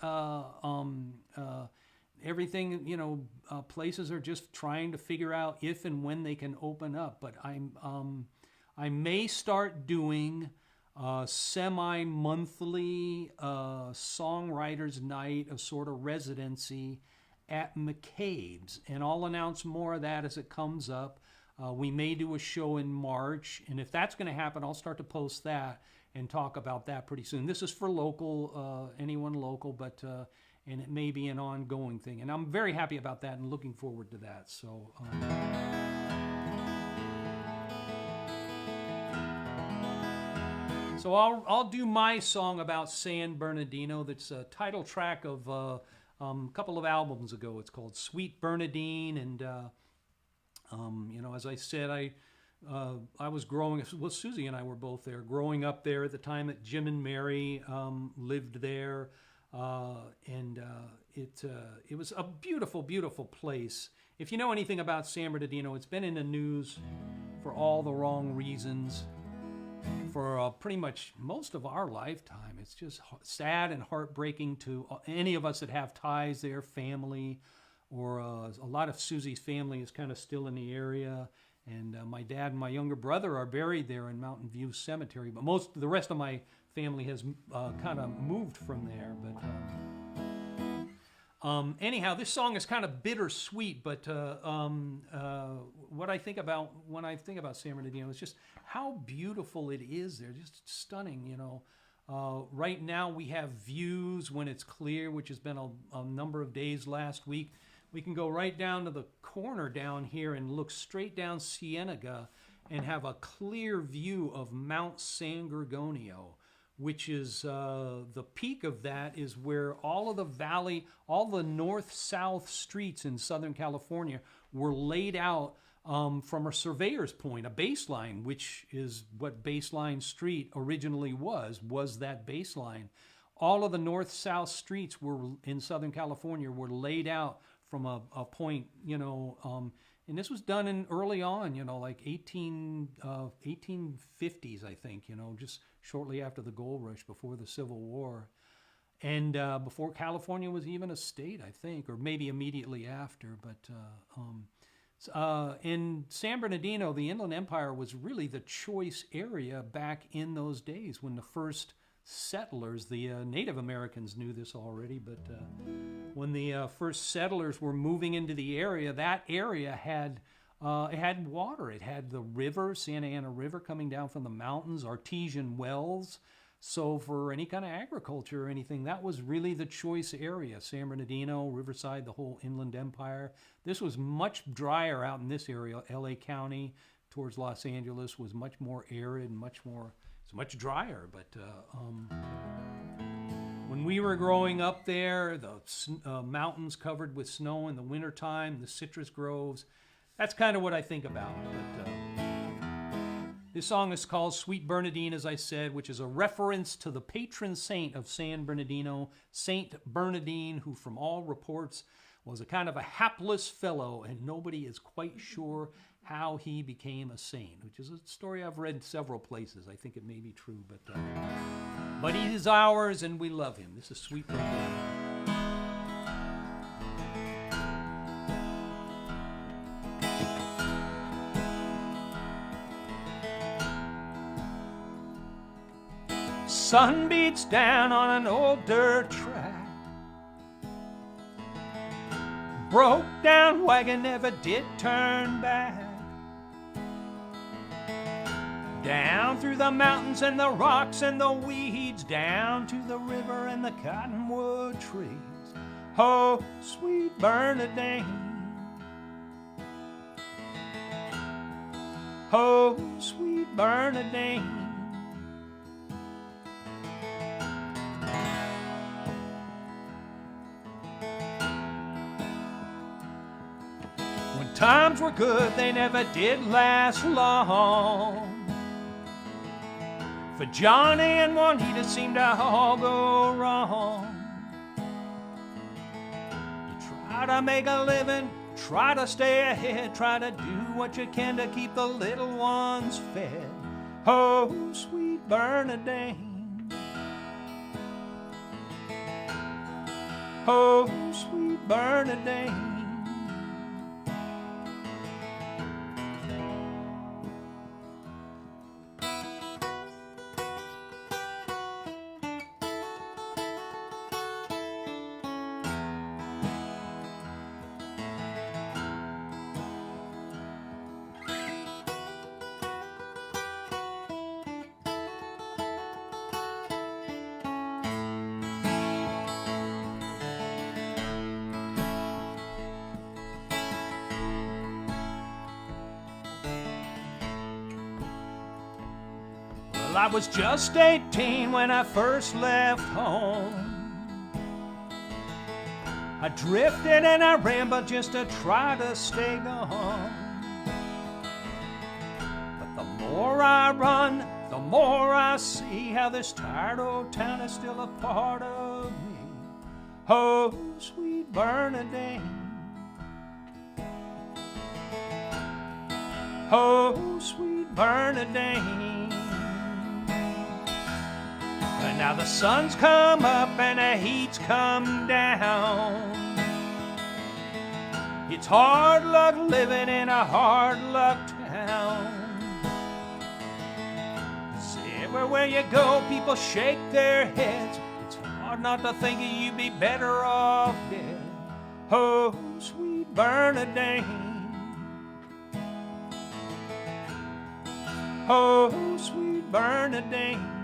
everything, places are just trying to figure out if and when they can open up. But I may start doing semi-monthly songwriters night, a sort of residency at McCabe's, and I'll announce more of that as it comes up. We may do a show in March, and if that's going to happen, I'll start to post that and talk about that pretty soon. This is for local, anyone local, but and it may be an ongoing thing, and I'm very happy about that and looking forward to that. So. So I'll do my song about San Bernardino. That's a title track of a couple of albums ago. It's called Sweet Bernardine, and as I said, I was growing. Well, Susie and I were both there, growing up there at the time that Jim and Mary lived there, and it was a beautiful, beautiful place. If you know anything about San Bernardino, it's been in the news for all the wrong reasons for pretty much most of our lifetime. It's just sad and heartbreaking to any of us that have ties there, family, or a lot of Susie's family is kind of still in the area. And my dad and my younger brother are buried there in Mountain View Cemetery. But the rest of my family has kind of moved from there. But anyhow, this song is kind of bittersweet. But what I think about when I think about San Bernardino is just how beautiful it is there. Just stunning, Right now we have views when it's clear, which has been a number of days last week. We can go right down to the corner down here and look straight down Cienega and have a clear view of Mount San Gorgonio, which is the peak of that is where all of the valley, all the north-south streets in Southern California were laid out from a surveyor's point, a baseline, which is what Baseline Street originally was that baseline. All of the north-south streets were in Southern California were laid out from a point, and And this was done in early on, you know, like 1850s, I think, you know, just shortly after the gold rush, before the Civil War. And before California was even a state, I think, or maybe immediately after. But in San Bernardino, the Inland Empire was really the choice area back in those days when the first settlers, the Native Americans knew this already, but when the first settlers were moving into the area, that area had it had water. It had the river, Santa Ana River, coming down from the mountains, artesian wells. So for any kind of agriculture or anything, that was really the choice area. San Bernardino, Riverside, the whole Inland Empire. This was much drier out in this area. LA County towards Los Angeles was much more arid and much drier. But when we were growing up there, the mountains covered with snow in the wintertime, the citrus groves, that's kind of what I think about. But this song is called Sweet Bernardine, as I said, which is a reference to the patron saint of San Bernardino, Saint Bernardine, who from all reports was a kind of a hapless fellow, and nobody is quite sure how he became a saint, which is a story I've read several places. I think it may be true, but he is ours, and we love him. This is Sweet Bernardine. Sun beats down on an old dirt track. Broke down wagon never did turn back. Down through the mountains and the rocks and the weeds, down to the river and the cottonwood trees. Oh, sweet Bernardine. Oh, sweet Bernardine. When times were good, they never did last long. For Johnny and Juanita seemed to all go wrong. You try to make a living, try to stay ahead, try to do what you can to keep the little ones fed. Oh, sweet Bernardine. Oh, sweet Bernardine. Well, I was just 18 when I first left home. I drifted and I rambled just to try to stay gone. But the more I run, the more I see how this tired old town is still a part of me. Oh, sweet Bernardine. Oh, sweet Bernardine. And now the sun's come up and the heat's come down. It's hard luck living in a hard luck town. See, everywhere you go, people shake their heads. It's hard not to think you'd be better off dead. Oh, sweet Bernardine. Oh, sweet Bernardine.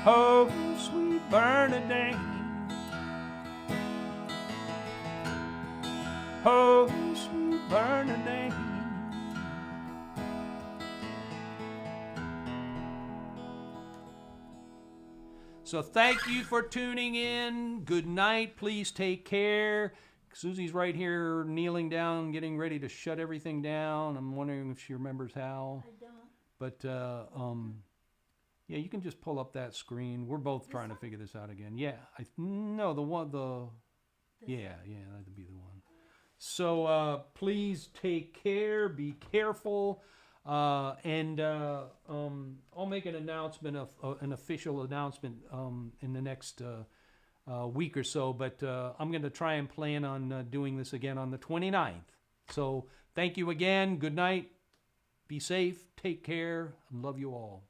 Oh, sweet Bernardine. Oh, sweet Bernardine. So thank you for tuning in. Good night. Please take care. Susie's right here kneeling down, getting ready to shut everything down. I'm wondering if she remembers how. I don't. But yeah, you can just pull up that screen. We're both trying to figure this out again. Yeah, no, the Yeah, that'd be the one. So please take care, be careful, and I'll make an announcement, an official announcement in the next week or so, but I'm going to try and plan on doing this again on the 29th. So thank you again. Good night. Be safe. Take care. And love you all.